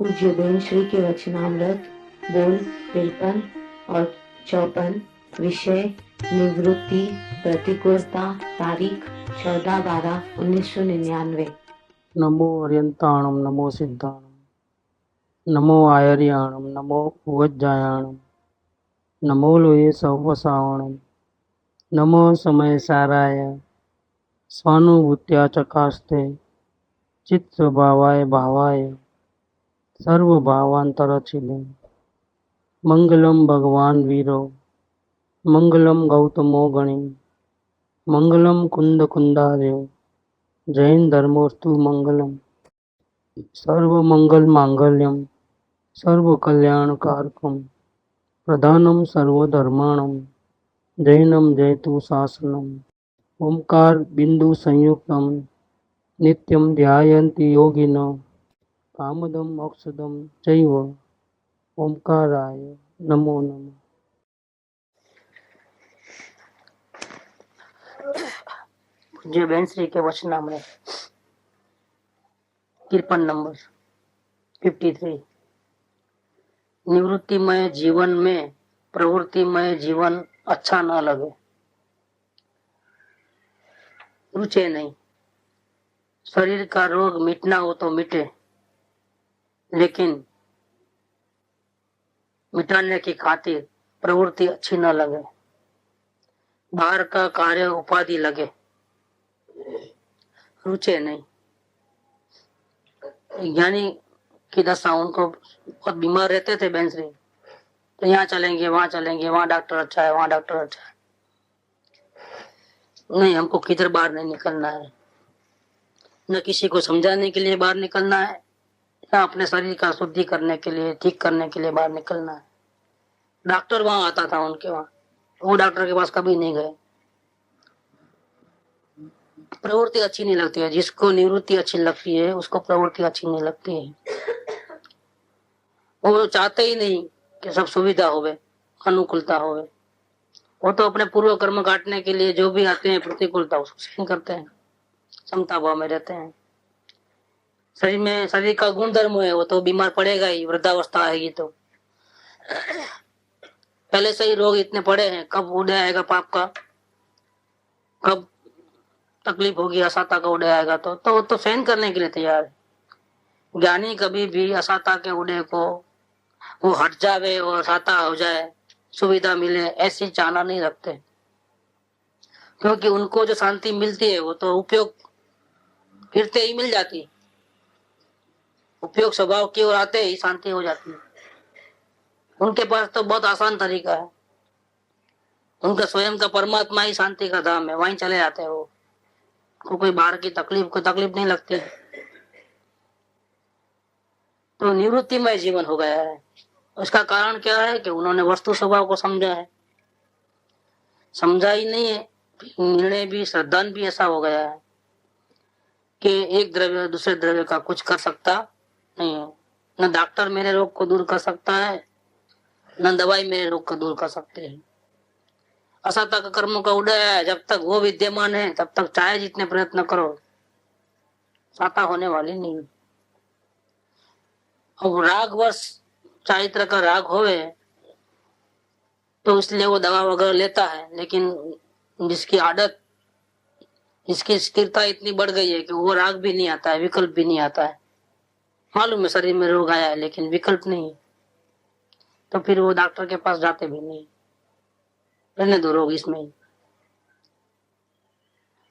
पूज्य बेन श्री के वचनामृत बोल 53 और 54। विषय निवृत्ति प्रतिकूलता। तारीख 14/12/1999। नमो अर्यंताणम नमो सिद्धाणम नमो आयर्याणम नमो उवज्जायाणम नमो लोये सवसावणम नमो समय साराय स्वानुभूत्या चकास्ते चित्त भावाय भावाय सर्वभावांतरचिले मंगलम भगवान वीरो मंगलम गौतमो गणि मंगलम कुंद कुंदार्यो जैन धर्मोस्तु मंगलम सर्वमंगल मांगल्यम सर्वकल्याणकारकम प्रधानम सर्वधर्माणम जैनम जयतु शासनम ओंकार बिंदु संयुक्तम नित्यम ध्यायन्ति योगिनो कामदम मोक्षदम चैव ओंकाराय नमो नमः। पूज्य बेन श्री के वचनामृत कीर्तन नंबर 53। निवृत्तिमय जीवन में प्रवृत्तिमय जीवन अच्छा न लगे, रुचे नहीं। शरीर का रोग मिटना हो तो मिटे, लेकिन मिटाने की खातिर प्रवृत्ति अच्छी न लगे। बाहर का कार्य उपाधि लगे, रुचे नहीं। ज्ञानी की दशा, उनको बहुत बीमार रहते थे बेंसरी, तो यहाँ चलेंगे वहां चलेंगे, वहां डॉक्टर अच्छा है, वहां डॉक्टर अच्छा है। नहीं, हमको किधर बाहर नहीं निकलना है। न किसी को समझाने के लिए बाहर निकलना है, न अपने शरीर का शुद्धि करने के लिए, ठीक करने के लिए बाहर निकलना है। डॉक्टर वहां आता था उनके वहां, वो डॉक्टर के पास कभी नहीं गए। प्रवृत्ति अच्छी नहीं लगती है। जिसको निवृत्ति अच्छी लगती है उसको प्रवृत्ति अच्छी नहीं लगती है। वो चाहते ही नहीं कि सब सुविधा होवे, अनुकूलता होवे। वो तो अपने पूर्व कर्म काटने के लिए जो भी आते हैं प्रतिकूलता उसको सहन करते हैं, समता भाव में रहते हैं। शरीर में शरीर का गुण धर्म है, वो तो बीमार पड़ेगा ही, वृद्धावस्था आएगी तो। पहले से ही रोग इतने पड़े हैं, कब उदय आएगा पाप का, कब तकलीफ होगी असाता का उदय आएगा, तो सहन करने के लिए तैयार है। ज्ञानी कभी भी असाता के उदय को वो हट जावे और साता हो जाए, सुविधा मिले, ऐसी चाहना नहीं रखते। क्योंकि उनको जो शांति मिलती है वो तो उपयोग फिरते ही मिल जाती है। उपयोग स्वभाव की ओर आते ही शांति हो जाती है। उनके पास तो बहुत आसान तरीका है। उनका स्वयं का परमात्मा ही शांति का धाम है, वहीं चले जाते हैं वो। कोई बाहर की तकलीफ नहीं लगती। तो निवृत्तिमय जीवन हो गया है। उसका कारण क्या है कि उन्होंने वस्तु स्वभाव को समझा है। समझा ही नहीं है, निर्णय भी श्रद्धान भी ऐसा हो गया है कि एक द्रव्य दूसरे द्रव्य का कुछ कर सकता नहीं है। न डॉक्टर मेरे रोग को दूर कर सकता है, न दवाई मेरे रोग को दूर कर सकते हैं। असाता का कर्मों का उदय है, जब तक वो विद्यमान है तब तक चाहे जितने प्रयत्न करो, साता होने वाली नहीं। अब राग वर्ष चारित्र का राग होवे तो इसलिए वो दवा वगैरह लेता है, लेकिन जिसकी आदत, जिसकी स्थिरता इतनी बढ़ गई है कि वो राग भी नहीं आता है, विकल्प भी नहीं आता है। मालूम है शरीर में रोग आया है लेकिन विकल्प नहीं है, तो फिर वो डॉक्टर के पास जाते भी नहीं, रहने दो रोग इसमें ही।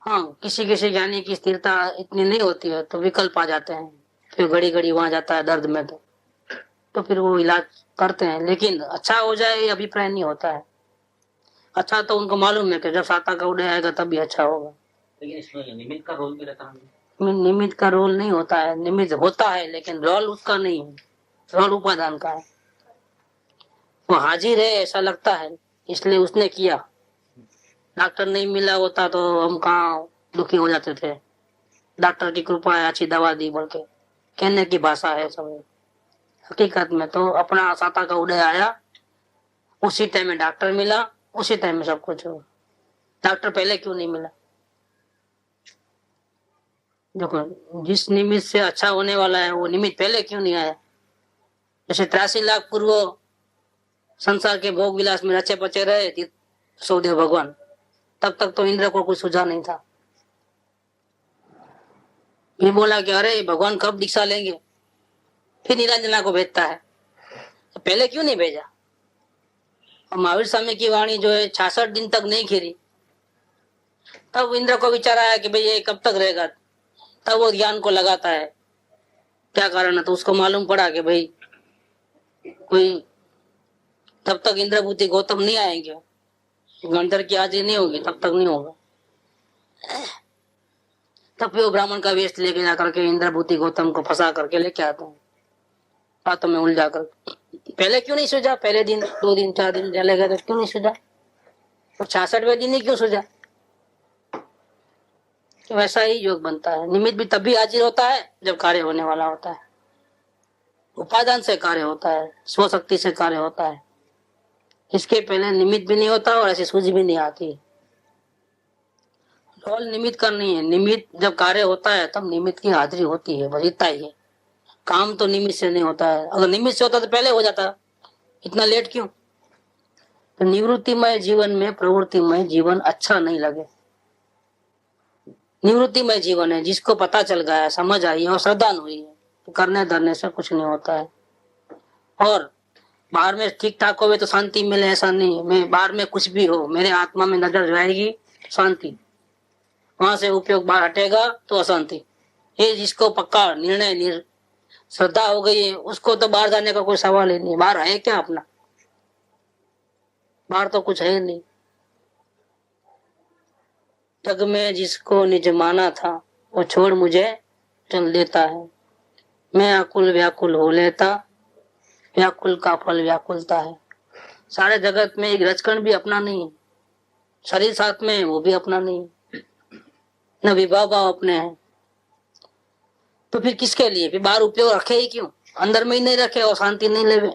हाँ, किसी किसी ज्ञानी की स्थिरता इतनी नहीं होती है तो विकल्प आ जाते हैं, फिर घड़ी घड़ी वहां जाता है दर्द में, तो फिर वो इलाज करते हैं, लेकिन अच्छा हो जाए ये अभिप्राय नहीं होता है। अच्छा तो उनको मालूम है कि जब साता का उदय आएगा तब भी अच्छा होगा। लेकिन इसमें निमित्त का रोल भी रहता है। निमित्त का रोल नहीं होता है, निमित्त होता है लेकिन रोल उसका नहीं है, रोल उपादान का है। वो हाजिर है ऐसा लगता है इसलिए उसने किया। डॉक्टर नहीं मिला होता तो हम कहाँ दुखी हो जाते थे। डॉक्टर की कृपा है, अच्छी दवा दी, बोल के कहने की भाषा है सब। हकीकत में तो अपना साता का उदय आया, उसी टाइम में डॉक्टर मिला, उसी टाइम में सब कुछ हुआ। डॉक्टर पहले क्यों नहीं मिला? देखो, जिस निमित्त से अच्छा होने वाला है वो निमित्त पहले क्यों नहीं आया? जैसे 83 लाख पूर्व संसार के भोग विलास में रचे पचे रहे सौदेव भगवान, तब तक तो इंद्र को कुछ सूझा नहीं था। ये बोला कि अरे भगवान कब दीक्षा लेंगे, फिर नीलांजना को भेजता है, तो पहले क्यों नहीं भेजा। और महावीर स्वामी की वाणी जो है 66 दिन तक नहीं खिरी, तब इंद्र को विचार आया कि भाई ये कब तक रहेगा। तब वो ज्ञान को लगाता है क्या कारण है, तो उसको मालूम पड़ा कि भाई कोई तब तक इंद्रभूति गौतम नहीं आएंगे, गंधर की हाजिरी नहीं होगी, तब तक नहीं होगा। तब वो ब्राह्मण का वेश लेके जाकर के इंद्रभूति गौतम को फंसा करके लेके आते हैं, बातों में उलझा कर। पहले क्यों नहीं सूझा, पहले दिन 2 दिन 4 दिन चले गए तो क्यों नहीं सूझा, और 66वें दिन ही क्यों सूझा। तो वैसा ही योग बनता है। निमित्त भी तभी हाजिर होता है जब कार्य होने वाला होता है। उपादान से कार्य होता है, स्वशक्ति से कार्य होता है। इसके पहले निमित्त भी नहीं होता और ऐसी सूझ भी नहीं आती। केवल निमित्त करनी है। निमित्त जब कार्य होता है तब निमित्त की हाजिरी होती है, बस इतना ही है। काम तो निमित्त से नहीं होता है। अगर निमित्त से होता तो पहले हो जाता, इतना लेट क्यों। तो निवृत्तिमय जीवन में प्रवृत्तिमय जीवन अच्छा नहीं लगे। निवृत्तिमय जीवन है, जिसको पता चल गया है, समझ आई है और श्रद्धा हुई है, तो करने धरने से कुछ नहीं होता है। और बाहर में ठीक ठाक हो तो शांति मिले, ऐसा नहीं है। मैं बाहर में कुछ भी हो, मेरे आत्मा में नजर जाएगी शांति, वहां से उपयोग बाहर हटेगा तो अशांति। ये जिसको पक्का निर्णय श्रद्धा हो गई है, उसको तो बाहर जाने का कोई सवाल ही नहीं। बाहर है क्या अपना, बाहर तो कुछ है नहीं। जग में जिसको निज माना था, वो छोड़ मुझे चल देता है। मैं आकुल व्याकुल हो लेता, व्याकुल का फल व्याकुलता है। सारे जगत में एक रचकण भी अपना नहीं है, शरीर साथ में वो भी अपना नहीं है, न विवाह भाव अपने हैं। तो फिर किसके लिए, फिर बाहर उपयोग रखे ही क्यों, अंदर में ही नहीं रखे और शांति नहीं लेवे।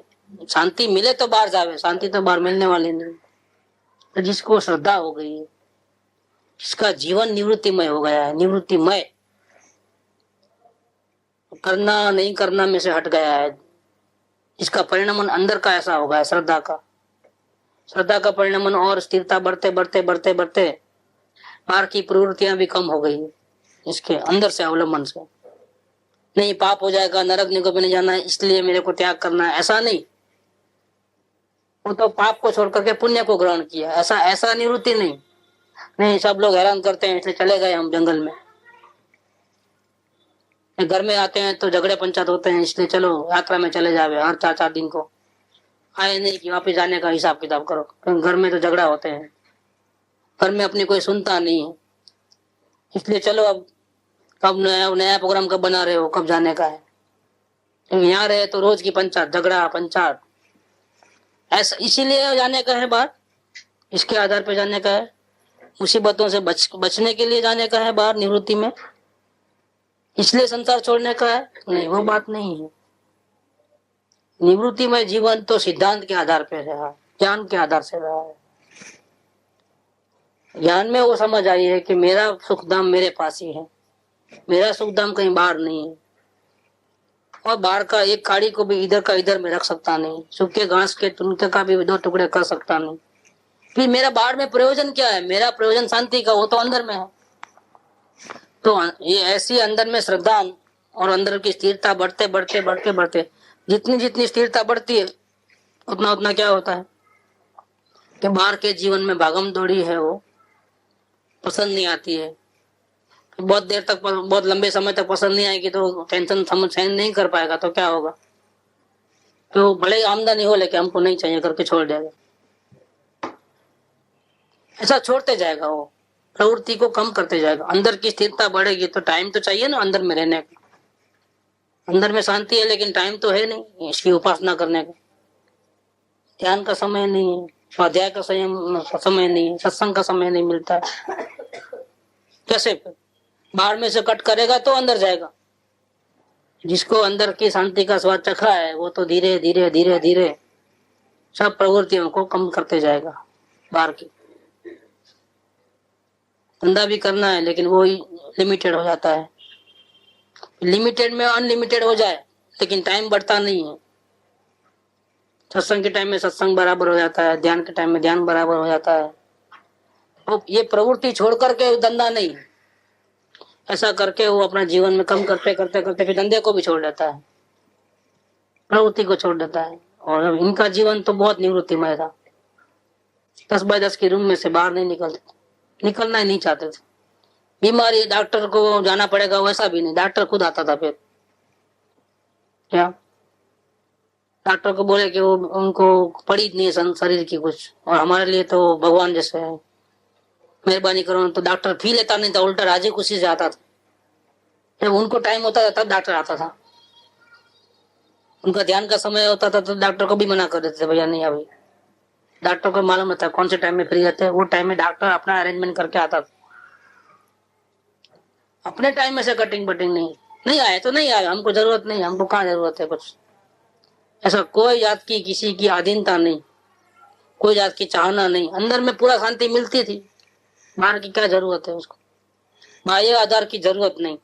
शांति मिले तो बाहर जावे, शांति तो बाहर मिलने वाली नहीं। तो जिसको श्रद्धा हो गई है, जिसका जीवन निवृत्तिमय हो गया है, निवृत्तिमय, करना नहीं करना में से हट गया है, जिसका परिणाम अंदर का ऐसा होगा है, श्रद्धा का परिणाम और स्थिरता बढ़ते बढ़ते बढ़ते बढ़ते बाहर की प्रवृत्तियां भी कम हो गई है। इसके अंदर से अवलंबन से नहीं, पाप हो जाएगा, नरक निगम में नहीं जाना है इसलिए मेरे को त्याग करना है, ऐसा नहीं। वो तो पाप को छोड़ करके पुण्य को ग्रहण किया, ऐसा निवृत्ति नहीं। सब लोग हैरान करते हैं इसलिए चले गए हम जंगल में। घर में आते हैं तो झगड़े पंचायत होते हैं इसलिए चलो यात्रा में चले जावे, हर 4-4 दिन को आए नहीं कि वापस जाने का हिसाब किताब करो। क्योंकि घर में तो झगड़ा होते हैं, घर में अपनी कोई सुनता नहीं है, इसलिए चलो अब कब नया प्रोग्राम कब बना रहे हो, कब जाने का है। यहाँ रहे तो रोज की पंचायत, झगड़ा पंचायत, ऐसा इसीलिए जाने का है बाहर, इसके आधार पर जाने का है। मुसीबतों से बचने के लिए जाने का है बाहर निवृत्ति में, इसलिए संसार छोड़ने का है नहीं, वो बात नहीं है। निवृत्ति में जीवन तो सिद्धांत के आधार पर रहा, ज्ञान के आधार से रहा है। ज्ञान में वो समझ आई है कि मेरा सुखधाम मेरे पास ही है, मेरा सुखधाम कहीं बाहर नहीं है। और बाहर का एक काड़ी को भी इधर का इधर में रख सकता नहीं, सूखे घास के तुनके का भी 2 टुकड़े कर सकता नहीं। फिर मेरा बाहर में प्रयोजन क्या है, मेरा प्रयोजन शांति का, वो तो अंदर में है। तो ये ऐसी अंदर में श्रद्धा और अंदर की स्थिरता बढ़ते बढ़ते बढ़ते बढ़ते जितनी स्थिरता बढ़ती है उतना उतना क्या होता है कि बाहर के जीवन में भागम दौड़ी है वो पसंद नहीं आती है। बहुत देर तक, बहुत लंबे समय तक पसंद नहीं आएगी तो टेंशन सहन नहीं कर पाएगा, तो क्या होगा, तो भले आमदनी हो लेकिन हमको नहीं चाहिए करके छोड़ देगा। ऐसा छोड़ते जाएगा, वो प्रवृत्ति को कम करते जाएगा। अंदर की स्थिरता बढ़ेगी तो टाइम तो चाहिए ना अंदर में रहने का। अंदर में शांति है लेकिन टाइम तो है नहीं इसकी उपासना करने का, ध्यान का समय नहीं है, स्वाध्याय का समय नहीं है, सत्संग का समय नहीं मिलता है। कैसे बाहर में से कट करेगा तो अंदर जाएगा। जिसको अंदर की शांति का स्वाद चखा है वो तो धीरे धीरे धीरे धीरे सब प्रवृत्तियों को कम करते जाएगा। बाहर की धंधा भी करना है लेकिन वो ही लिमिटेड हो जाता है। लिमिटेड में अनलिमिटेड हो जाए लेकिन टाइम बढ़ता नहीं है, सत्संग के टाइम में सत्संग बराबर हो जाता है, ध्यान के टाइम में ध्यान बराबर हो जाता है। तो ये प्रवृत्ति छोड़ करके धंधा नहीं, ऐसा करके वो अपना जीवन में कम करते करते करते फिर धंधे को भी छोड़ देता है, प्रवृत्ति को छोड़ देता है। और इनका जीवन तो बहुत निवृत्तिमय था, 10 बाय 10 के रूम में से बाहर नहीं निकलना ही नहीं चाहते थे। बीमारी डॉक्टर को जाना पड़ेगा वैसा भी नहीं, डॉक्टर खुद आता था। फिर क्या डॉक्टर को बोले कि वो उनको पड़ी नहीं है शरीर की कुछ, और हमारे लिए तो भगवान जैसे है, मेहरबानी करो। तो डॉक्टर फी लेता नहीं था, उल्टा राजी खुशी से आता था। जब उनको टाइम होता था तब डॉक्टर आता था, उनका ध्यान का समय होता था तो डॉक्टर को भी मना कर देते थे, भैया नहीं अभी। डॉक्टर को मालूम रहता कौन से टाइम में फ्री रहते हैं, वो टाइम में डॉक्टर अपना अरेंजमेंट करके आता था। अपने टाइम में से कटिंग बटिंग नहीं आए तो नहीं आए, हमको जरूरत नहीं, हमको कहाँ जरूरत है कुछ। ऐसा कोई जात की किसी की अधीनता नहीं, कोई जात की चाहना नहीं, अंदर में पूरा शांति मिलती थी। बाहर की क्या जरूरत है उसको, बाह्य आधार की जरूरत नहीं।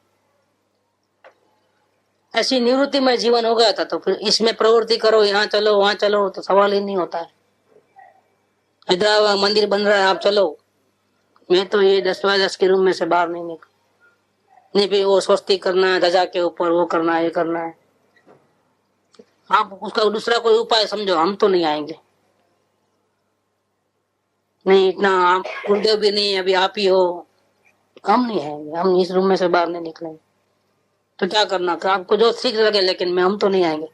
ऐसी निवृत्ति में जीवन हो गया था। तो फिर इसमें प्रवृत्ति करो, यहाँ चलो वहां चलो, तो सवाल ही नहीं होता है। हैदराबाद मंदिर बन रहा है, आप चलो, मैं तो ये 10 बाय 10 के रूम में से बाहर नहीं निकल, नहीं फिर वो स्वस्ति करना है ध्वजा के ऊपर, वो करना है ये करना है। आप उसका दूसरा कोई उपाय समझो, हम तो नहीं आएंगे। नहीं इतना आप गुरुदेव भी नहीं, अभी आप ही हो, हम नहीं आएंगे, हम इस रूम में से बाहर नहीं निकलेंगे। तो क्या करना, आपको जो ठीक लगे, लेकिन हम तो नहीं आएंगे।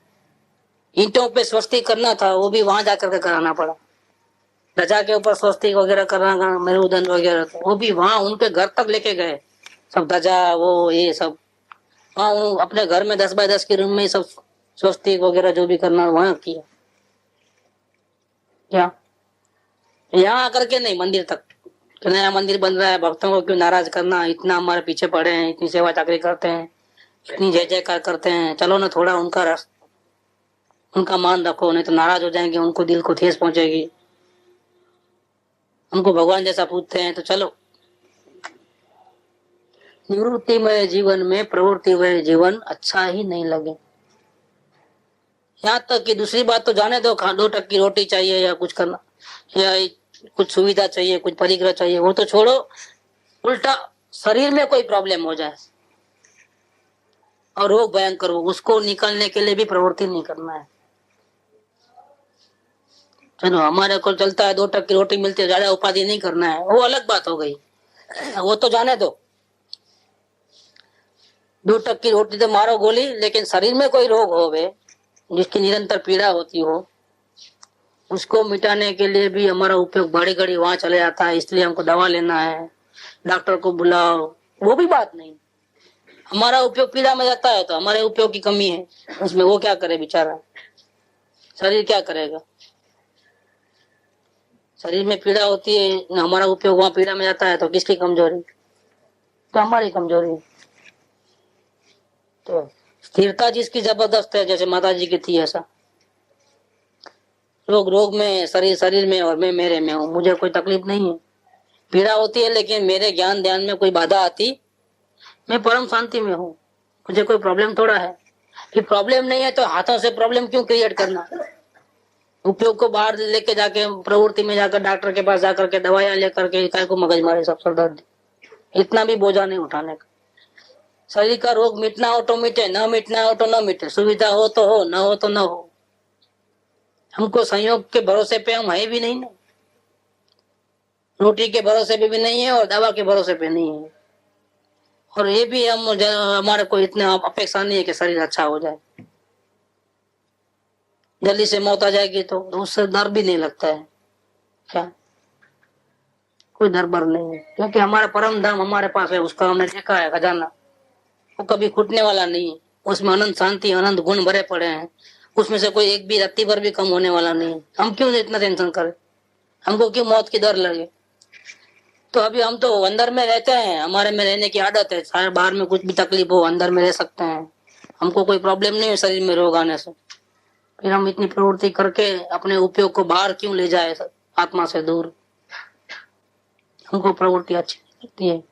ईंटों पे स्वस्ति करना था, वो भी वहां जाकर के कराना पड़ा। ध्वजा के ऊपर स्वस्ति वगैरह करना, मेरुदंड वगैरह, तो वो भी वहां उनके घर तक लेके गए सब, ध्वजा वो ये सब। हाँ अपने घर में 10 बाय 10 के रूम में सब स्वस्तिक वगैरह जो भी करना वहां किया। क्या यहाँ आकर के नहीं, मंदिर तक, नया मंदिर बन रहा है, भक्तों को क्यों नाराज करना, इतना हमारे पीछे पड़े हैं, इतनी सेवा चाकरी करते हैं, इतनी जय जयकार करते हैं, चलो ना थोड़ा उनका मान रखो, नहीं तो नाराज हो जाएंगे, उनको दिल को ठेस पहुंचेगी। हमको भगवान जैसा पूछते हैं तो चलो। निवृत्तिमय जीवन में प्रवृत्तिमय जीवन अच्छा ही नहीं लगे। यहाँ तक कि दूसरी बात तो जाने दो, 2 टक की रोटी चाहिए या कुछ करना, या कुछ सुविधा चाहिए, कुछ परिग्रह चाहिए, वो तो छोड़ो, उल्टा शरीर में कोई प्रॉब्लम हो जाए और रोग भयंकर हो, उसको निकलने के लिए भी प्रवृत्ति नहीं करना है। चलो हमारे को चलता है, 2 टक की रोटी मिलती है, ज्यादा उपाधि नहीं करना है, वो अलग बात हो गई, वो तो जाने दो। 2 टक की रोटी तो मारो गोली, लेकिन शरीर में कोई रोग हो वे, जिसकी निरंतर पीड़ा होती हो, उसको मिटाने के लिए भी हमारा उपयोग बड़ी घड़ी वहां चले जाता है, इसलिए हमको दवा लेना है, डॉक्टर को बुलाओ, वो भी बात नहीं। हमारा उपयोग पीड़ा में जाता है तो हमारे उपयोग की कमी है उसमें, वो क्या करे बेचारा, शरीर क्या करेगा। शरीर में पीड़ा होती है, हमारा उपयोग वहां पीड़ा में जाता है, तो किसकी कमजोरी, तो हमारी कमजोरी। तो स्थिरता जिसकी जबरदस्त है, जैसे माता जी की थी, ऐसा रोग में, शरीर में, और मैं मेरे में हूँ, मुझे कोई तकलीफ नहीं है। पीड़ा होती है लेकिन मेरे ज्ञान ध्यान में कोई बाधा आती, मैं परम शांति में हूँ, मुझे कोई प्रॉब्लम थोड़ा है। कि प्रॉब्लम नहीं है तो हाथों से प्रॉब्लम क्यों क्रिएट करना। उपयोग को बाहर लेके जाके प्रवृत्ति में जाकर डॉक्टर के पास जाकर के दवाइयां लेकर के काय को मगज मारे सब सरदर्द, इतना भी बोझा नहीं उठाने का। शरीर का रोग मिटना हो तो मिटे, न मिटना हो तो न मिटे, सुविधा हो तो हो, न हो तो न हो। हमको संयोग के भरोसे पे हम है भी नहीं ना, रोटी के भरोसे पे भी नहीं है और दवा के भरोसे पे नहीं है। और ये भी हमारे को इतना अपेक्षा नहीं है कि शरीर अच्छा हो जाए, जल्दी से मौत आ जाएगी तो उससे डर भी नहीं लगता है। क्या कोई डर बर नहीं है, क्योंकि हमारा परम धाम हमारे पास है, उसका हमने देखा है खजाना, वो कभी खुटने वाला नहीं है। उसमें अनंत शांति अनंत गुण भरे पड़े हैं, उसमें से कोई एक भी रत्ती भर भी कम होने वाला नहीं है। हम क्यों इतना टेंशन करें, हमको क्यों मौत की डर लगे। तो अभी हम तो अंदर में रहते हैं, हमारे में रहने की आदत है, सारे बाहर में कुछ भी तकलीफ हो अंदर में रह सकते हैं, हमको कोई प्रॉब्लम नहीं है शरीर में रोग आने से। फिर हम इतनी प्रवृत्ति करके अपने उपयोग को बाहर क्यों ले जाए, आत्मा से दूर। हमको प्रवृत्ति अच्छी लगती है।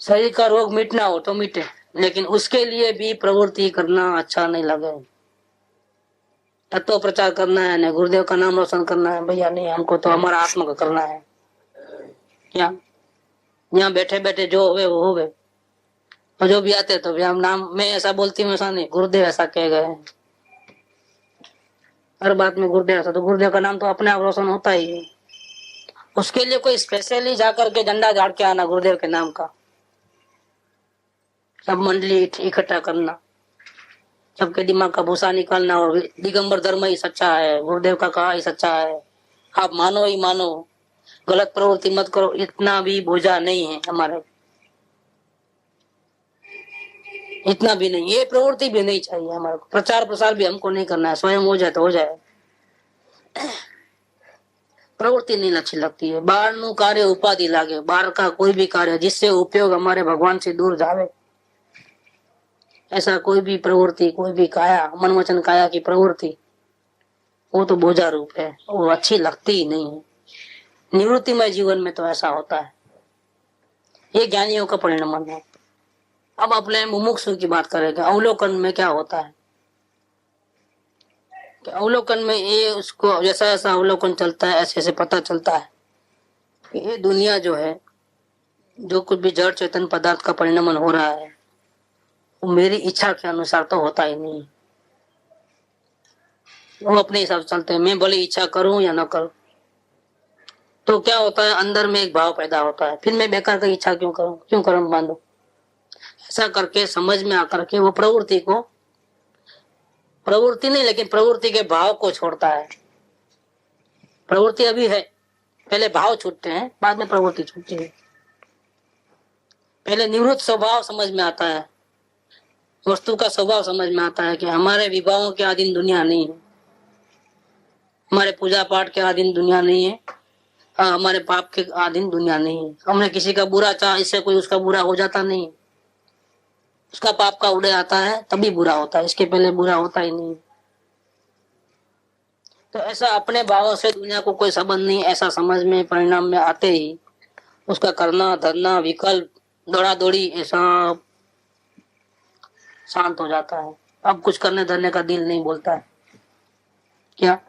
शरीर का रोग मिटना हो तो मिटे, लेकिन उसके लिए भी प्रवृत्ति करना अच्छा नहीं लगे। तत्व प्रचार करना है, न गुरुदेव का नाम रोशन करना है, भैया नहीं, हमको तो हमारा आत्मा का करना है। क्या यहाँ बैठे बैठे जो होवे वो होवे, और जो भी आते तो भी हम नाम, मैं ऐसा बोलती हूँ ऐसा नहीं, गुरुदेव ऐसा कह गए हैं, हर बात में गुरुदेव ऐसा, तो गुरुदेव का नाम तो अपने आप रोशन होता ही है। उसके लिए कोई स्पेशली जाकर के झंडा झाड़ के आना गुरुदेव के नाम का, सब मंडली इकट्ठा करना, सबके दिमाग का भूसा निकालना, और दिगंबर धर्म ही सच्चा है, गुरुदेव का कहा ही सच्चा है, आप मानो ही मानो, गलत प्रवृत्ति मत करो, इतना भी बोझा नहीं है हमारे, इतना भी नहीं, ये प्रवृत्ति भी नहीं चाहिए हमारे को, प्रचार प्रसार भी हमको नहीं करना है, स्वयं हो जाए तो हो जाए, प्रवृत्ति नहीं अच्छी लगती है। बाहर नु कार्य उपाधि लागे, बाहर का कोई भी कार्य जिससे उपयोग हमारे भगवान से दूर जावे, ऐसा कोई भी प्रवृत्ति, कोई भी काया, मन वचन काया की प्रवृत्ति, वो तो बोझा रूप है, वो अच्छी लगती ही नहीं है। निवृत्तिमय जीवन में तो ऐसा होता है, ये ज्ञानियों का परिणाम है। अब अपने मुमुक्षु की बात करेंगे, अवलोकन में क्या होता है, अवलोकन में ये उसको जैसा जैसा अवलोकन चलता है ऐसे ऐसे पता चलता है कि ये दुनिया जो है, जो कुछ भी जड़ चेतन पदार्थ का परिणमन हो रहा है, वो मेरी इच्छा के अनुसार तो होता ही नहीं, वो अपने हिसाब से चलते हैं। मैं भले इच्छा करूं या न करूं, तो क्या होता है, अंदर में एक भाव पैदा होता है, फिर मैं बेकार का इच्छा क्यों करूं, क्यों कर्म बांधू, ऐसा करके समझ में आकर के वो प्रवृत्ति को, प्रवृत्ति नहीं लेकिन प्रवृत्ति के भाव को छोड़ता है। प्रवृत्ति अभी है, पहले भाव छूटते हैं, बाद में प्रवृत्ति छूटती है। पहले निवृत्त स्वभाव समझ में आता है, वस्तु का स्वभाव समझ में आता है कि हमारे विभावों के अधीन दुनिया नहीं है, हमारे पूजा पाठ के अधीन दुनिया नहीं है, हमारे पाप के अधीन दुनिया नहीं है। हमने किसी का बुरा चाहा, इससे कोई उसका बुरा हो जाता नहीं, उसका पाप का उदय आता है तभी बुरा होता है, इसके पहले बुरा होता ही नहीं। तो ऐसा अपने भावों से दुनिया को कोई संबंध नहीं, ऐसा समझ में परिणाम में आते ही उसका करना धरना विकल्प दौड़ा दौड़ी ऐसा शांत हो जाता है। अब कुछ करने धरने का दिल नहीं बोलता है। क्या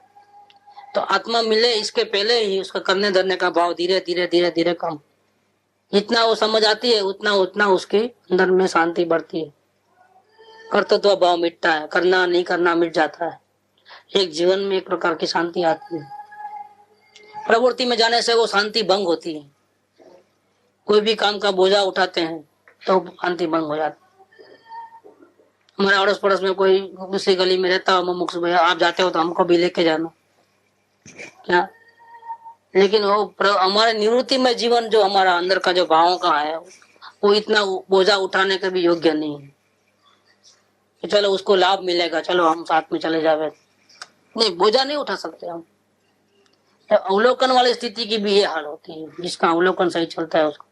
तो आत्मा मिले इसके पहले ही उसका करने धरने का भाव धीरे धीरे धीरे धीरे कम, जितना वो समझ आती है उतना उतना उसके अंदर में शांति बढ़ती है, कर्तव्य भाव मिटता है, करना नहीं करना मिट जाता है, एक जीवन में एक प्रकार की शांति आती है। प्रवृत्ति में जाने से वो शांति भंग होती है, कोई भी काम का बोझा उठाते हैं तो शांति भंग हो जाती है। हमारे अड़ोस पड़ोस में कोई दूसरी गली में रहता हो, मुमुक्षु भैया आप जाते हो तो हमको भी लेके जाना, क्या, लेकिन वो हमारे निवृत्ति में जीवन जो हमारा अंदर का जो भावों का है वो इतना बोझा उठाने के भी योग्य नहीं है कि चलो उसको लाभ मिलेगा, चलो हम साथ में चले जावे, नहीं, बोझा नहीं उठा सकते हम। तो अवलोकन वाली स्थिति की भी ये हाल होती है, जिसका अवलोकन सही चलता है उसको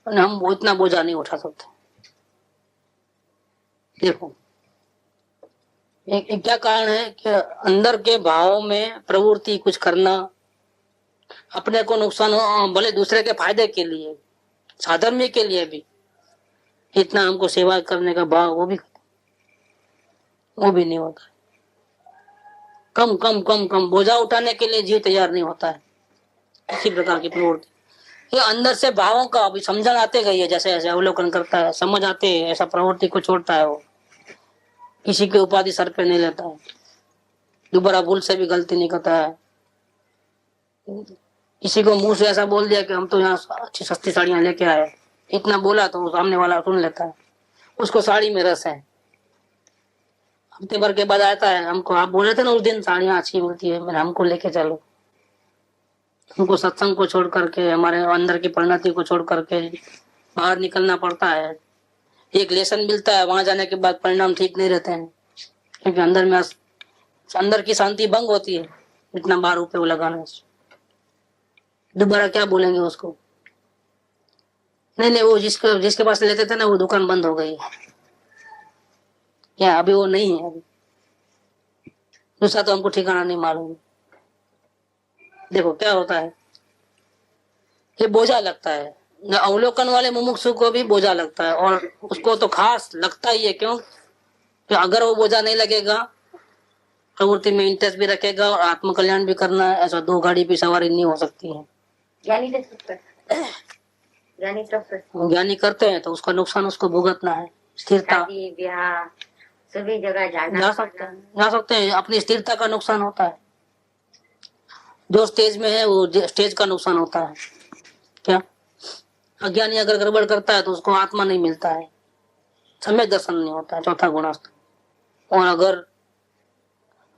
हम इतना बोझा नहीं उठा सकते। देखो एक क्या कारण है कि अंदर के भावों में प्रवृत्ति कुछ करना, अपने को नुकसान हो, भले दूसरे के फायदे के लिए, साधर्म्य के लिए भी, इतना हमको सेवा करने का भाव वो भी नहीं होता। कम कम कम कम बोझा उठाने के लिए जीव तैयार नहीं होता है, इसी प्रकार की प्रवृत्ति। ये अंदर से भावों का अभी समझन आते गई है, जैसे जैसे अवलोकन करता है समझ आते है, ऐसा प्रवृत्ति को छोड़ता है, वो किसी की उपाधि सर पे नहीं लेता है, दोबारा भूल से भी गलती नहीं करता है। किसी को मुंह से ऐसा बोल दिया कि हम तो यहाँ अच्छी सस्ती साड़ियां लेके आए, इतना बोला तो सामने वाला सुन लेता है, उसको साड़ी में रस है। हफ्ते भर के बाद आता है, हमको आप बोले थे ना उस दिन साड़ियां अच्छी मिलती है, मैंने हमको लेके चलो। हमको सत्संग को छोड़ करके, हमारे अंदर की परिणति को छोड़ करके बाहर निकलना पड़ता है। एक लेसन मिलता है, वहां जाने के बाद परिणाम ठीक नहीं रहते हैं, क्योंकि अंदर की शांति भंग होती है इतना बार रुपये लगाने से। दोबारा क्या बोलेंगे उसको, नहीं वो जिसके पास लेते थे ना वो दुकान बंद हो गई, क्या अभी वो नहीं है, अभी दूसरा तो हमको ठिकाना नहीं मालूम। देखो क्या होता है, ये बोझा लगता है, अवलोकन वाले मुमुक्षु को भी बोझा लगता है, और उसको तो खास लगता ही है। क्यों कि अगर वो बोझा नहीं लगेगा, प्रवृत्ति में इंटरेस्ट भी रखेगा और आत्म कल्याण भी करना है, ऐसा दो गाड़ी पे सवारी नहीं हो सकती है। ज्ञानी करते हैं तो उसका नुकसान उसको भुगतना है। स्थिरता सभी जगह जा सकते हैं, अपनी स्थिरता का नुकसान होता है। जो स्टेज में है वो स्टेज का नुकसान होता है। क्या अज्ञानी अगर गड़बड़ करता है तो उसको आत्मा नहीं मिलता है, सम्यक दर्शन नहीं होता है, चौथा गुणस्थ। और अगर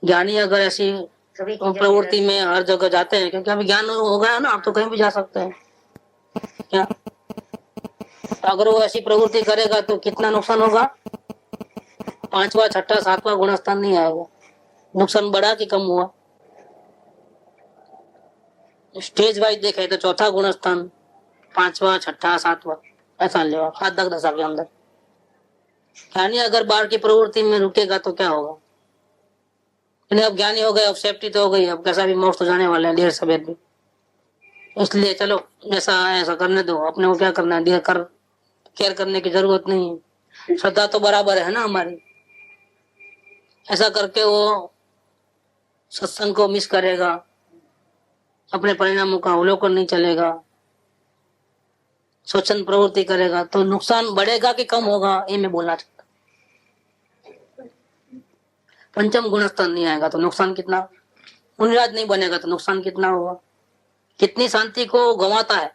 ज्ञानी अगर ऐसी प्रवृत्ति में हर जगह जाते हैं, क्योंकि अभी ज्ञान हो गया ना, आप तो कहीं भी जा सकते हैं। क्या तो अगर वो ऐसी प्रवृत्ति करेगा तो कितना नुकसान होगा? 5वां 6वां 7वां गुणस्थान नहीं आएगा। नुकसान बढ़ा कि कम हुआ? स्टेज वाइज देखे तो चौथा गुणस्थान, 5वां 6वां 7वां ऐसा ले 7-10 के अंदर। ज्ञानी अगर बाहर की प्रवृत्ति में रुकेगा तो क्या होगा? अब ज्ञानी हो गए, अब सेफ्टी तो हो गई, अब कैसा भी मोक्ष तो जाने वाले हैं देर सवेर भी। इसलिए चलो ऐसा ऐसा करने दो, अपने को क्या करना है, केयर करने की जरूरत नहीं है। श्रद्धा तो बराबर है ना हमारी। ऐसा करके वो सत्संग को मिस करेगा, अपने परिणामों का अवलोकन नहीं चलेगा, स्वच्छंद प्रवृत्ति करेगा तो नुकसान बढ़ेगा कि कम होगा, ये मैं बोलना चाहता। पंचम गुणस्थान नहीं आएगा तो नुकसान कितना? मुनिराज नहीं बनेगा तो नुकसान कितना होगा? कितनी शांति को गंवाता है।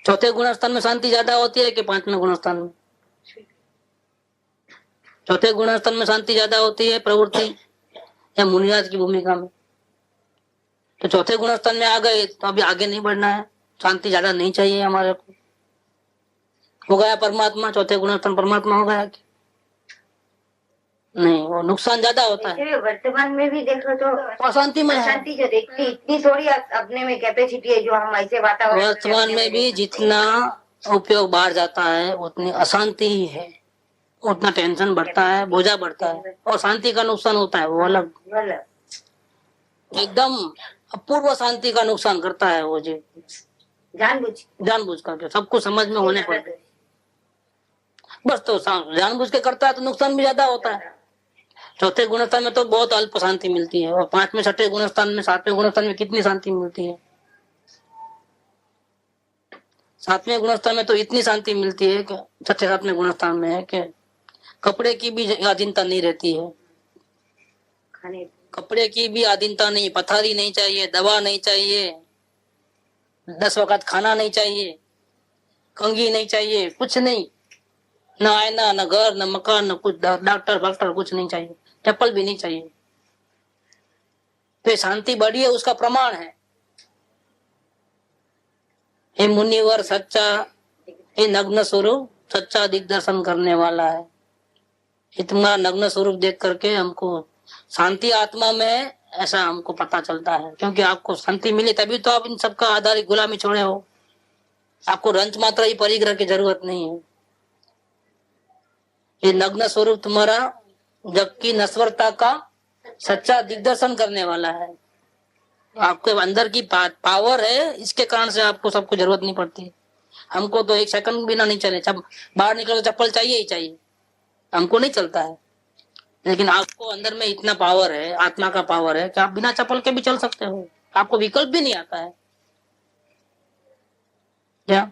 चौथे गुणस्थान में शांति ज्यादा होती है कि 5वें गुणस्थान में? चौथे गुणस्थान में शांति ज्यादा होती है प्रवृत्ति या मुनिराज की भूमिका में? तो चौथे गुणस्थान में आ गए तो अभी आगे नहीं बढ़ना है, शांति ज्यादा नहीं चाहिए हमारे को। हो गया परमात्मा, चौथे गुणस्थान परमात्मा हो गया कि नहीं? वो नुकसान ज्यादा होता है। वर्तमान में भी देखो तो अशांति में अशांति जो देखती इतनी थोड़ी अपने में कैपेसिटी है जो हम ऐसे वातावरण वर्तमान में भी जितना उपयोग बाहर जाता है उतनी अशांति ही है, उतना टेंशन बढ़ता है, बोझा बढ़ता है और शांति का नुकसान होता है वो अलग। एकदम अपूर्व शांति का नुकसान करता है वो जी, जानबूझ करके सब कुछ समझ में होने पर बस। तो जानबूझ के करता है तो नुकसान भी ज्यादा होता है। चौथे गुणस्थान में तो बहुत अल्प शांति मिलती है और 5वें 6वें गुणस्थान में 7वें गुणस्थान में कितनी शांति मिलती है? 7वें गुणस्थान में तो इतनी शांति मिलती है कि 6वें 7वें गुणस्थान में है कि कपड़े की भी अधीनता नहीं रहती है, कपड़े की भी अधीनता नहीं, पथारी नहीं चाहिए, दवा नहीं चाहिए, 10 वक्त खाना नहीं चाहिए, कंघी नहीं चाहिए, कुछ नहीं, न आयना, न घर, न मकान, न कुछ, डॉक्टर कुछ नहीं चाहिए, चप्पल भी नहीं चाहिए। तो शांति बढ़ी है उसका प्रमाण है ये मुनिवर सच्चा, ये नग्न स्वरूप सच्चा दिग्दर्शन करने वाला है। इतना नग्न स्वरूप देख करके हमको शांति आत्मा में ऐसा हमको पता चलता है, क्योंकि आपको शांति मिली तभी तो आप इन सबका आधार गुलामी छोड़े हो। आपको रंच मात्रा ही परिग्रह की जरूरत नहीं है। ये नग्न स्वरूप तुम्हारा जग की नश्वरता का सच्चा दिग्दर्शन करने वाला है। आपके अंदर की पावर है, इसके कारण से आपको सबको जरूरत नहीं पड़ती। हमको तो 1 सेकंड बिना नहीं चले, बाहर निकलो तो चप्पल चाहिए ही चाहिए, हमको नहीं चलता है। लेकिन आपको अंदर में इतना पावर है, आत्मा का पावर है कि आप बिना चप्पल के भी चल सकते हो, आपको विकल्प भी नहीं आता है। क्या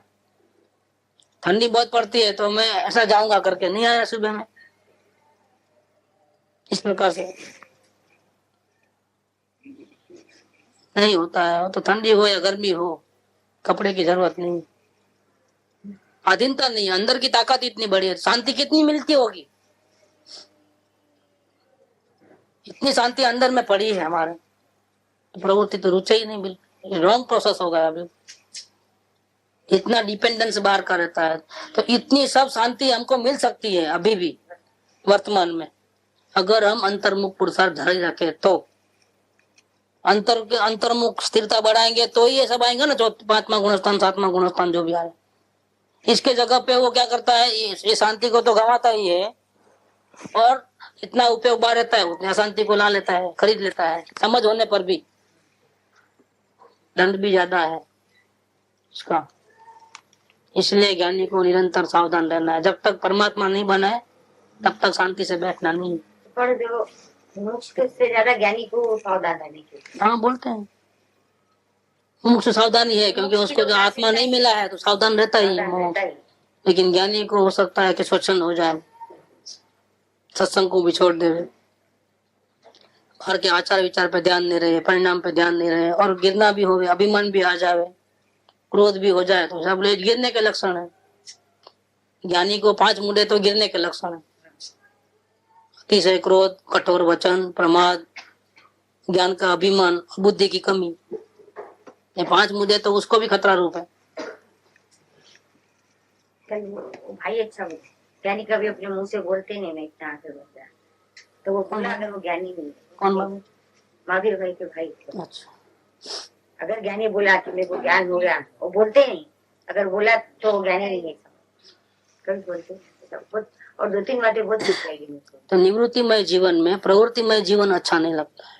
ठंडी बहुत पड़ती है तो मैं ऐसा जाऊंगा करके नहीं आया सुबह में, इस प्रकार से नहीं होता है। तो ठंडी हो या गर्मी हो, कपड़े की जरूरत नहीं, अधीनता नहीं, अंदर की ताकत इतनी बड़ी है। शांति कितनी मिलती होगी, इतनी शांति अंदर में पड़ी है हमारे, प्रवृत्ति तो रुचे ही नहीं, बिल्कुल रॉन्ग प्रोसेस हो गया अभी। इतना डिपेंडेंस बाहर का रहता है, तो इतनी सब शांति हमको मिल सकती है अभी भी वर्तमान में, अगर हम अंतर्मुख पुरुषार्थ जारी रखे तो। अंतर्मुख स्थिरता बढ़ाएंगे तो ही ये सब आएंगे ना, 5वां गुणस्थान 7वां गुणस्थान जो भी आए। इसके जगह पे वो क्या करता है, ये शांति को तो गंवाता ही है और इतना उपयोग बाहर रहता है, उतनी अशांति को ला लेता है, खरीद लेता है, समझ होने पर भी दंड भी ज्यादा है इसका। इसलिए ज्ञानी को निरंतर सावधान रहना है। जब तक परमात्मा नहीं बना है तब तक शांति से बैठना नहीं। पर जो मोक्ष से ज्यादा ज्ञानी को सावधान रहनी चाहिए। हाँ बोलते हैं मुमुक्षु सावधानी है, क्योंकि उसको जो आत्मा नहीं मिला है तो सावधान रहता ही है सावधान रहता मुमुक्षु। ही। लेकिन ज्ञानी को हो सकता है कि स्वच्छंद हो जाए, सत्संग को भी छोड़ दे, घर के आचार विचार पे ध्यान नहीं रहे, परिणाम पे ध्यान नहीं रहे, और गिरना भी हो, अभिमान भी आ जाए, क्रोध भी हो जाए, तो सब लोग गिरने के लक्षण है। ज्ञानी को 5 मुद्दे तो गिरने के लक्षण है। अतिशय क्रोध, कठोर वचन, प्रमाद, ज्ञान का अभिमान, बुद्धि की कमी, ये 5 मुद्दे तो उसको भी खतरा रूप है। कल वो भाई अच्छा बोले, ज्ञानी कभी अपने मुंह से बोलते नहीं मैं इतना आगे बढ़ गया, तो वो बोला अगर वो ज्ञानी नहीं है। कौन बाबू? महावीर भाई के भाई। अच्छा, अगर ज्ञानी बोला कि मेरे को ज्ञान हो गया, वो बोलते नहीं। अगर बोला तो वो ज्ञानी नहीं है, कभी बोलते सब। और 2-3 बातें बहुत दिख जाएगी मुझको। तो निवृत्तिमय जीवन में प्रवृत्तिमय जीवन अच्छा नहीं लगता है।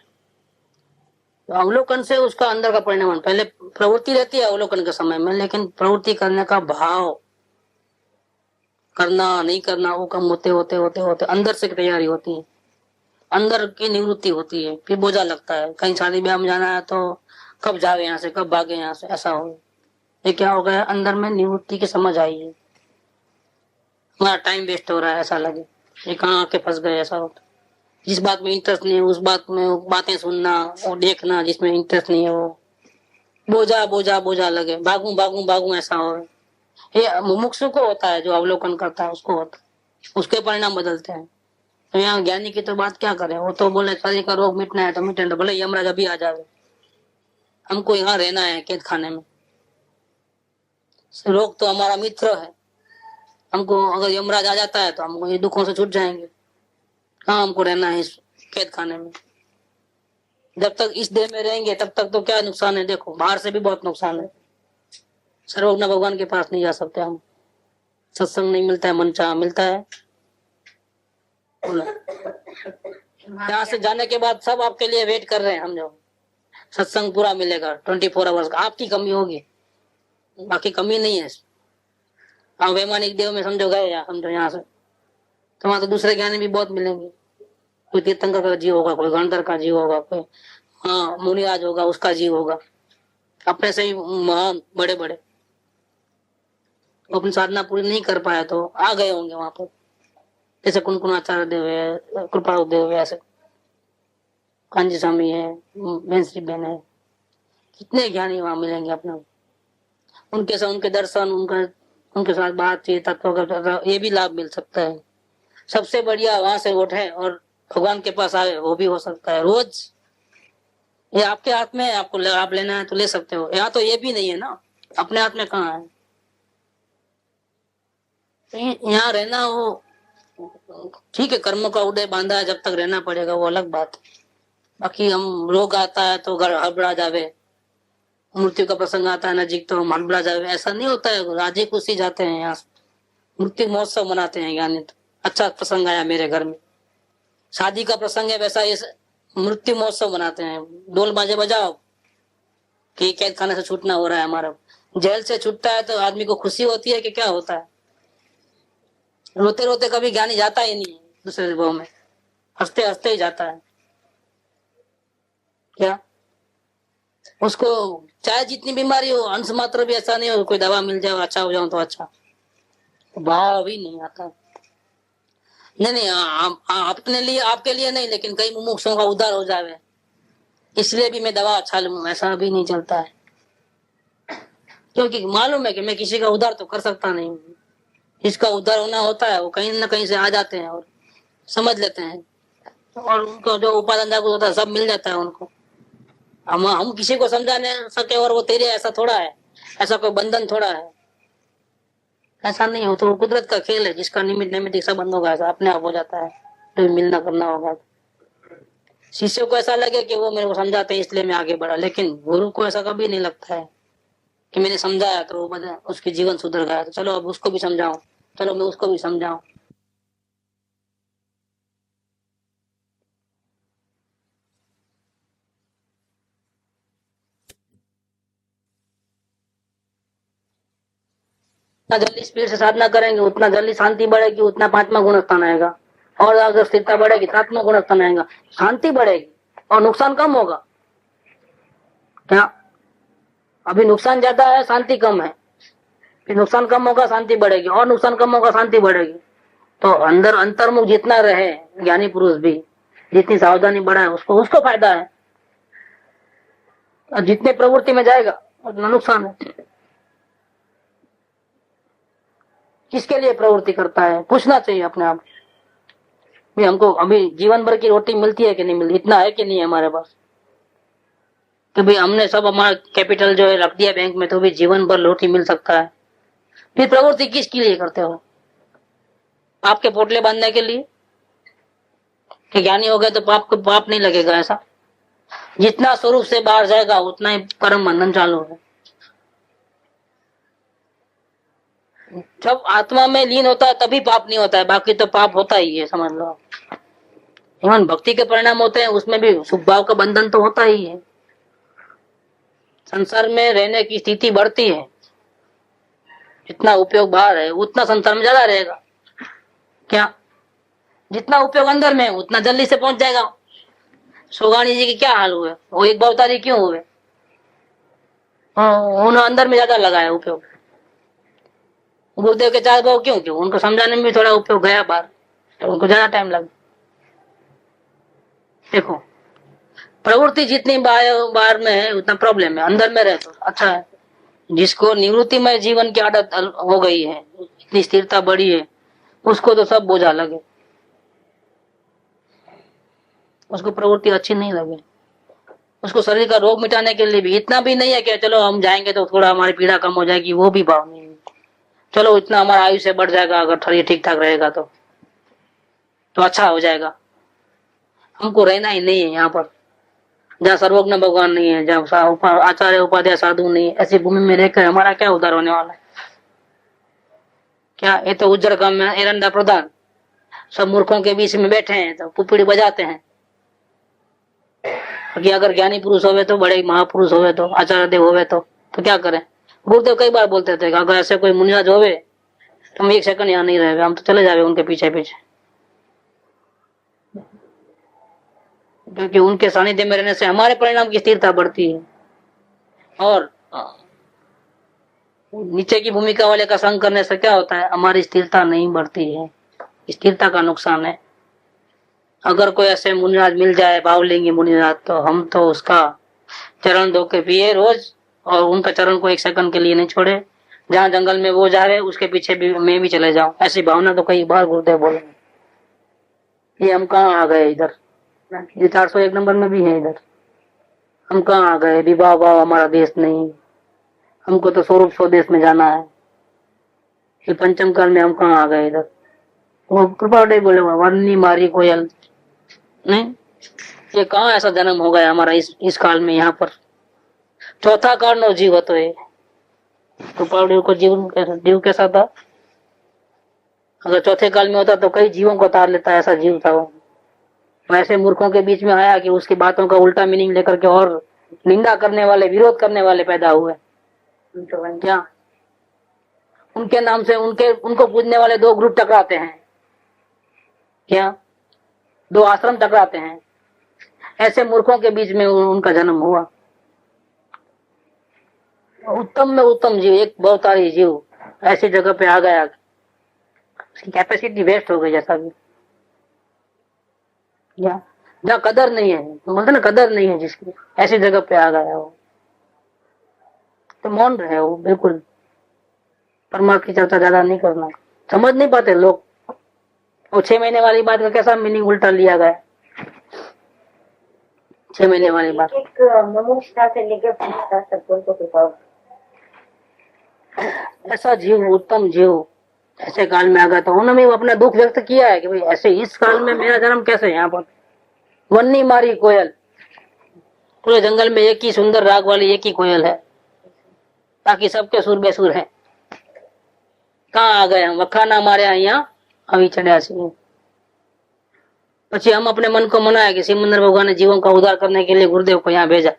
तो अवलोकन से उसका अंदर का परिणाम, पहले प्रवृत्ति रहती है अवलोकन के समय में, लेकिन प्रवृत्ति करने का भाव, करना नहीं करना, वो कम होते होते होते होते अंदर से तैयारी होती है, अंदर की निवृत्ति होती है। फिर बोझा लगता है, कहीं शादी ब्याह में जाना है तो कब जावे यहाँ से, कब भागे यहाँ से, ऐसा हो। ये क्या हो गया, अंदर में निवृत्ति की समझ आई है, हमारा टाइम वेस्ट हो रहा है ऐसा लगे, ये कहाँ आके फंस गए ऐसा होता। जिस बात में इंटरेस्ट नहीं है उस बात में बातें सुनना और देखना, जिसमें इंटरेस्ट नहीं है वो बोझा बोझा बोझा लगे, भागू भागू भागू ऐसा हो। ये मुमुक्षु को होता है, जो अवलोकन करता है उसको होता है, उसके परिणाम बदलते हैं। तो यहाँ ज्ञानी की तो बात क्या करें, वो तो बोले शरीर का रोग मिटना है तो मिटे, तो भले यमराज अभी आ जावे, हमको यहाँ रहना है कैद खाने में। रोग तो हमारा मित्र है, हमको अगर यमराज आ जाता है तो हमको ये दुखों से छूट जाएंगे। कहाँ हमको रहना है इस कैद खाने में, जब तक इस देह में रहेंगे तब तक तो क्या नुकसान है। देखो बाहर से भी बहुत नुकसान है, सर्वज्ञ भगवान के पास नहीं जा सकते हम, सत्संग नहीं मिलता है, मन चाह मिलता है। यहाँ से जाने के बाद सब आपके लिए वेट कर रहे हैं, हम जो सत्संग पूरा मिलेगा 24 आवर्स का, आपकी कमी होगी, बाकी कमी नहीं है। हाँ वैमानिक देव में समझो गए या समझो यहाँ से, तो वहां तो दूसरे ज्ञानी भी बहुत मिलेंगे। कोई तीर्थंकर का जीव होगा, कोई गणधर का जीव होगा, कोई हाँ मुनिराज होगा, उसका जीव होगा, अपने से ही महान बड़े बड़े। अपनी साधना पूरी नहीं कर पाया तो आ गए होंगे वहां पर, जैसे कुनकुनाचार्य देव है, कृपा देव है, ऐसे कांजी स्वामी है, बेंसरी बहन है, कितने ज्ञानी वहां मिलेंगे अपने। उनके साथ उनके दर्शन, उनके साथ बातचीत, ये भी लाभ मिल सकता है। सबसे बढ़िया वहां से उठे और भगवान के पास आए, वो भी हो सकता है रोज। ये आपके हाथ में है, आपको लाभ लेना है तो ले सकते हो। यहाँ तो ये भी नहीं है ना, अपने हाथ में कहाँ है। यहाँ रहना हो ठीक है, कर्म का उदय बांधा है, जब तक रहना पड़ेगा वो अलग बात है। बाकी हम रोग आता है तो घर हड़बड़ा जावे, मृत्यु का प्रसंग आता है नजीक तो हम हड़बड़ा जावे, ऐसा नहीं होता है। राजी खुशी जाते हैं यहाँ से, मृत्यु महोत्सव मनाते हैं। यानी तो अच्छा प्रसंग आया मेरे घर में, शादी का प्रसंग है, वैसा ये मृत्यु महोत्सव मनाते हैं। ढोल बाजे बजाओ कि कैद खाने से छूटना हो रहा है हमारा। जेल से छूटता है तो आदमी को खुशी होती है कि क्या होता है, रोते रोते कभी ज्ञानी जाता ही नहीं दूसरे भाव में, हंसते हंसते ही जाता है। क्या उसको चाहे जितनी बीमारी हो, अंश मात्र भी ऐसा नहीं हो कोई दवा मिल जाए अच्छा हो जाऊं तो अच्छा, भाव भी नहीं आता। नहीं अपने लिए आपके लिए नहीं, लेकिन कई मुमुक्षुओं का उद्धार हो जावे इसलिए भी मैं दवा अच्छा लूं, ऐसा भी नहीं चलता है। क्योंकि मालूम है कि मैं किसी का उद्धार तो कर सकता नहीं, इसका उद्धार होना होता है वो कहीं ना कहीं से आ जाते हैं और समझ लेते हैं, और उनको जो उपादान जागृत होता है सब मिल जाता है उनको। हम किसी को समझा नहीं सके और वो तेरे ऐसा थोड़ा है, ऐसा कोई बंधन थोड़ा है, ऐसा नहीं हो। तो कुदरत का खेल है, जिसका निमित्त निमित्त सब बंद होगा, ऐसा अपने आप हो जाता है। तो मिलना करना होगा। शिष्य को ऐसा लगे कि वो मेरे को समझाते हैं इसलिए मैं आगे बढ़ा, लेकिन गुरु को ऐसा कभी नहीं लगता है कि मैंने समझाया तो वो उसके जीवन सुधर गया, तो चलो अब उसको भी समझाऊं, चलो मैं उसको भी समझाऊं। जितना जल्दी स्पीड से साधना करेंगे उतना जल्दी शांति बढ़ेगी, उतना 5वां गुण स्थान आएगा। और अगर स्थिरता बढ़ेगी तो आत्मा गुणस्थान आएगा, शांति बढ़ेगी और नुकसान कम होगा। क्या अभी नुकसान ज्यादा है, शांति कम है, फिर नुकसान कम होगा, शांति बढ़ेगी, और नुकसान कम होगा, शांति बढ़ेगी। तो अंदर अंतर्मुख जितना रहे ज्ञानी पुरुष भी, जितनी सावधानी बढ़ाए उसको फायदा है, और जितने प्रवृत्ति में जाएगा उतना नुकसान है। किसके लिए प्रवृत्ति करता है, पूछना चाहिए अपने आप। भाई हमको अभी जीवन भर की रोटी मिलती है कि नहीं मिलती, इतना है कि नहीं है हमारे पास, कि भाई हमने सब हमारा कैपिटल जो है रख दिया बैंक में, तो भी जीवन भर रोटी मिल सकता है। फिर प्रवृत्ति किसके लिए करते हो, आपके पोटले बांधने के लिए, कि ज्ञानी हो गए तो पाप को पाप नहीं लगेगा, ऐसा? जितना स्वरूप से बाहर जाएगा उतना ही कर्म बंधन चालू है। जब आत्मा में लीन होता है तभी पाप नहीं होता है, बाकी तो पाप होता ही है, समझ लो। इवन भक्ति के परिणाम होते हैं, उसमें भी शुभ भाव का बंधन तो होता ही है। संसार में रहने की स्थिति बढ़ती है, जितना उपयोग बाहर है उतना संसार में ज्यादा रहेगा। क्या जितना उपयोग अंदर में उतना जल्दी से पहुंच जाएगा। सोगानी जी के क्या हाल हुए, वो एक अवतारी क्यों हुए? उन्होंने अंदर में ज्यादा लगाया उपयोग। गुरुदेव के 4 भाव क्यों? उनको समझाने में भी थोड़ा उपयोग गया बाहर, तो उनको ज्यादा टाइम लगा। देखो, प्रवृत्ति जितनी बाहर में है उतना प्रॉब्लम है, अंदर में रहे तो अच्छा है। जिसको निवृत्ति में जीवन की आदत हो गई है, इतनी स्थिरता बढ़ी है, उसको तो सब बोझा लगे, उसको प्रवृत्ति अच्छी नहीं लगे। उसको शरीर का रोग मिटाने के लिए भी इतना भी नहीं है कि चलो हम जाएंगे तो थोड़ा हमारी पीड़ा कम हो जाएगी, वो भी भाव नहीं है। चलो इतना हमारा आयुष्य बढ़ जाएगा, अगर शरीर ठीक ठाक रहेगा तो अच्छा हो जाएगा। हमको रहना ही नहीं है यहाँ पर, जहाँ सर्वज्ञ भगवान नहीं है, जहाँ आचार्य उपाध्याय साधु नहीं है, ऐसी भूमि में रहकर हमारा क्या उद्धार होने वाला है? क्या ये तो उज्जर काम में एरंडा प्रधान सब मूर्खों के बीच में बैठे हैं तो पुपड़ी बजाते हैं। कि अगर ज्ञानी पुरुष होवे तो, बड़े महापुरुष होवे तो, आचार्य देव होवे तो क्या करें? गुरुदेव कई बार बोलते थे कि अगर ऐसे कोई मुनिराज होवे तो हम 1 सेकंड यहाँ नहीं रहे, हम तो चले जावे उनके पीछे पीछे, क्योंकि उनके सानिध्य में रहने से हमारे परिणाम की स्थिरता बढ़ती है। और नीचे की भूमिका वाले का संग करने से क्या होता है, हमारी स्थिरता नहीं बढ़ती है, स्थिरता का नुकसान है। अगर कोई ऐसे मुनिराज मिल जाए, भावलिंगी मुनिराज, तो हम तो उसका चरण धो के पिए रोज, और उनका चरण को 1 सेकंड के लिए नहीं छोड़े। जहाँ जंगल में वो जा रहे उसके पीछे भी मैं भी चले जाऊं, ऐसी भावना तो कई बार गुरुदेव बोले। ये हम कहाँ आ गए इधर, ये 401 नंबर में भी है इधर। हम कहाँ आ गए, विवाह भाव हमारा देश नहीं, हमको तो स्वरूप स्वदेश में जाना है। ये पंचम काल में हम कहाँ आ गए इधर। वो कृपाड़े बोले वन्नी मारी कोयल नहीं, ये कहाँ ऐसा जन्म हो गया हमारा इस काल में। यहाँ पर चौथा काल नो जीव तो है, कृपाड़े को जीव कैसा था? अगर चौथे काल में होता तो कई जीवों को तार लेता, ऐसा जीव था वो। ऐसे मूर्खों के बीच में आया कि उसकी बातों का उल्टा मीनिंग लेकर के और निंदा करने वाले, विरोध करने वाले पैदा हुए। क्या उनके नाम से उनको पूजने वाले 2 ग्रुप टकराते हैं, क्या 2 आश्रम टकराते हैं। ऐसे मूर्खों के बीच में उनका जन्म हुआ। उत्तम में उत्तम जीव, एक बहुतारी जीव ऐसी जगह पे आ गया, उसकी कैपेसिटी वेस्ट हो गई। जैसा भी जहाँ कदर नहीं है, बोलते ना कदर नहीं है जिसकी, ऐसी जगह पे आ गया वो, तो मौन रहे वो, बिल्कुल परमात्मा की चर्चा ज्यादा नहीं करना। समझ नहीं पाते लोग, वो 6 महीने वाली बात का कैसा मीनिंग उल्टा लिया गया। 6 महीने वाली बात से लेकर ऐसा जीव, उत्तम जीव ऐसे काल में आ गया, तो उन्होंने अपना दुख व्यक्त किया है कि भाई ऐसे इस काल में मेरा जन्म कैसे यहाँ पर। वन्नी मारी कोयल, पूरे जंगल में एक ही सुंदर राग वाली एक ही कोयल है, बाकी सबके सुर बेसुर है। कहाँ आ गए हम, वखाना मारे यहाँ अभी चढ़िया सी। પછી हम अपने मन को मनाया कि सिमंदर भगवान ने जीवों का उद्धार करने के लिए गुरुदेव को यहाँ भेजा,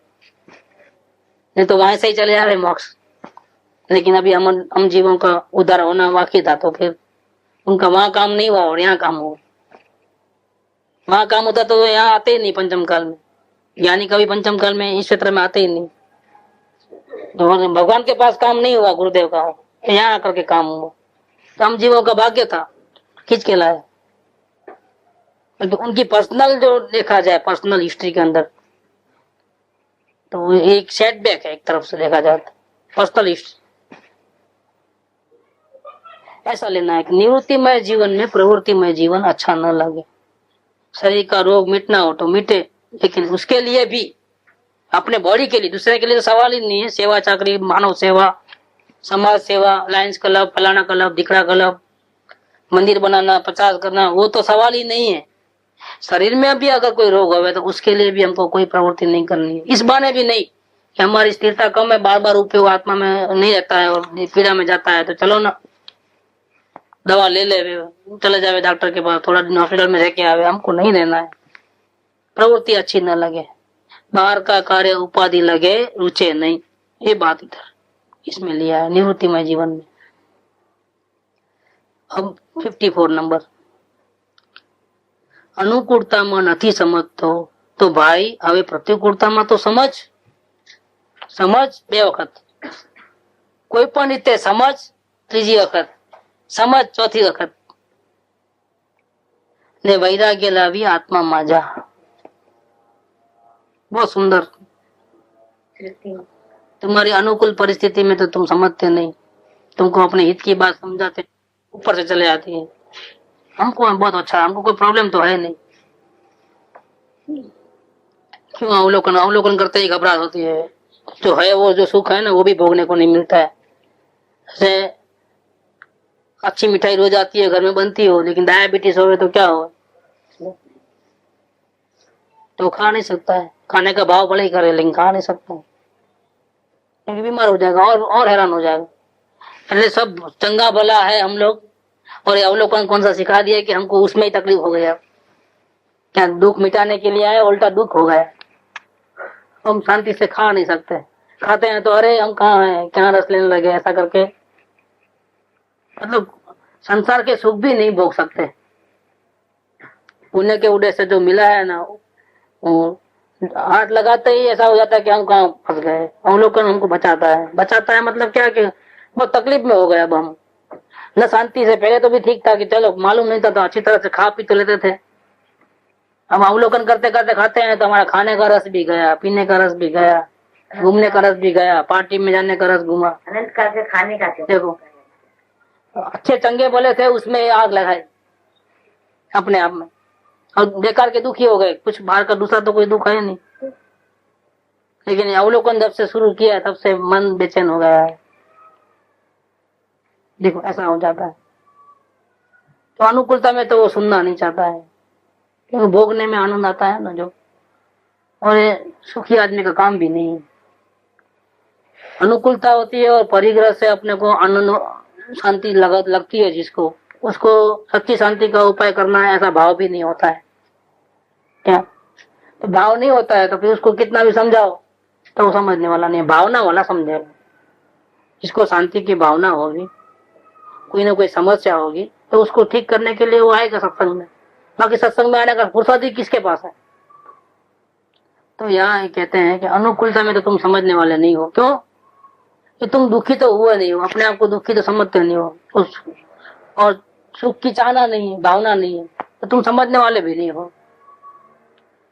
नहीं तो वहां से ही चले जा रहे मोक्ष। लेकिन अभी हम जीवों का उद्धार होना बाकी था, तो फिर उनका वहां काम नहीं हुआ और यहाँ काम हुआ। वहां काम होता तो यहाँ आते ही नहीं पंचम काल में। ज्ञानी कभी पंचम काल में इस क्षेत्र में आते ही नहीं। तो भगवान के पास काम नहीं हुआ गुरुदेव का, यहाँ आकर के काम हुआ। तो हम जीवों का भाग्य था, खींच के लाया। तो उनकी पर्सनल जो देखा जाए, पर्सनल हिस्ट्री के अंदर, तो वो एक सेटबैक है एक तरफ से देखा जाए, पर्सनल हिस्ट्री। ऐसा लेना है कि निवृत्तिमय जीवन में प्रवृत्तिमय जीवन अच्छा न लगे। शरीर का रोग मिटना हो तो मिटे, लेकिन उसके लिए भी, अपने बॉडी के लिए, दूसरे के लिए तो सवाल ही नहीं है। सेवा चाकरी, मानव सेवा, समाज सेवा, लायंस क्लब, फलाना क्लब, दिखड़ा क्लब, मंदिर बनाना, प्रचार करना, वो तो सवाल ही नहीं है। शरीर में भी अगर कोई रोग हो तो उसके लिए भी हमको कोई प्रवृत्ति नहीं करनी है। इस बहाने भी नहीं कि हमारी स्थिरता कम है, बार बार उपयोग आत्मा में नहीं रहता है और पीड़ा में जाता है, तो चलो ना दवा ले ले, चले जावे डॉक्टर के पास, थोड़ा दिन हॉस्पिटल में रह के आवे। हमको नहीं रहना है। प्रवृत्ति अच्छी न लगे, बाहर का कार्य उपाधि लगे, रुचे नहीं, ये बात इधर इसमें लिया है निवृत्तिमय जीवन में। अब 54 नंबर, અનુકૂળતામાં નથી સમજતો તો ભાઈ હવે પ્રતિકૂળતામાં તો સમજ બે વખત, કોઈ પણ રીતે સમજ, ત્રીજી વખત સમજ, ચોથી વખત ને વૈરાગ્ય લાવી આત્મામાં જા। बहुत सुंदर। तुम्हारी अनुकूल परिस्थिति में तो तुम समझते नहीं, तुमको अपने हित की बात समझाते, ऊपर से चले आती है। हमको बहुत अच्छा, हमको कोई प्रॉब्लम तो है नहीं। क्यों अवलोकन अवलोकन करते ही घबराहट होती है। जो है वो, जो सुख है ना, वो भी भोगने को नहीं मिलता है। जैसे अच्छी मिठाई रोज आती है, घर में बनती हो, लेकिन डायबिटीज हो तो क्या हो, तो खा नहीं सकता है। खाने का भाव भले ही करे, लेकिन खा नहीं सकता है, क्योंकि बीमार हो जाएगा और हैरान हो जाएगा। पहले सब चंगा भला है हम लोग, और अवलोकन कौन सा सिखा दिया कि हमको उसमें ही तकलीफ हो गया। क्या दुख मिटाने के लिए आए, उल्टा दुख हो गया। हम शांति से खा नहीं सकते, खाते हैं तो अरे हम कहाँ हैं, क्या रस लेने लगे, ऐसा करके मतलब संसार के सुख भी नहीं भोग सकते। पुण्य के उद्देश्य से जो मिला है ना, हाथ लगाते ही ऐसा हो जाता है कि हम कहाँ फंस गए। अवलोकन हमको बचाता है मतलब क्या कि बहुत तकलीफ में हो गए। अब हम न शांति से, पहले तो भी ठीक था कि चलो मालूम नहीं था तो अच्छी तरह से खा पी तो लेते थे। हम अवलोकन करते करते खाते हैं तो हमारा खाने का रस भी गया, पीने का रस भी गया, घूमने का रस भी गया, पार्टी में जाने का रस घूमा। अनंत काल से खाने का क्यों? देखो अच्छे चंगे बोले थे, उसमें आग लगाई अपने आप में, और बेकार के दुखी हो गए। कुछ बाहर का दूसरा तो कोई दुख है नहीं, लेकिन अवलोकन जब से शुरू किया तब से मन बेचैन हो गया है। देखो ऐसा हो जाता है। तो अनुकूलता में तो वो सुनना नहीं चाहता है, क्योंकि भोगने में आनंद आता है ना जो, और ये सुखी आदमी का काम भी नहीं है। अनुकूलता होती है और परिग्रह से अपने को आनंद शांति लगती है जिसको, उसको सच्ची शांति का उपाय करना है, ऐसा भाव भी नहीं होता है। क्या तो भाव नहीं होता है तो फिर उसको कितना भी समझाओ तो वो समझने वाला नहीं है। भावना वाला समझेगा। जिसको शांति की भावना होगी, कोई ना कोई समस्या होगी, तो उसको ठीक करने के लिए वो आएगा सत्संग में। बाकी सत्संग में आने का फुर्सत ही किसके पास है। तो यहाँ कहते हैं कि अनुकूलता में तो तुम समझने वाले नहीं हो। क्यों? कि तुम दुखी तो हुए नहीं हो, अपने आप को दुखी तो समझते नहीं हो, और सुख की चाहना नहीं है, भावना नहीं है, तो तुम समझने वाले भी नहीं हो।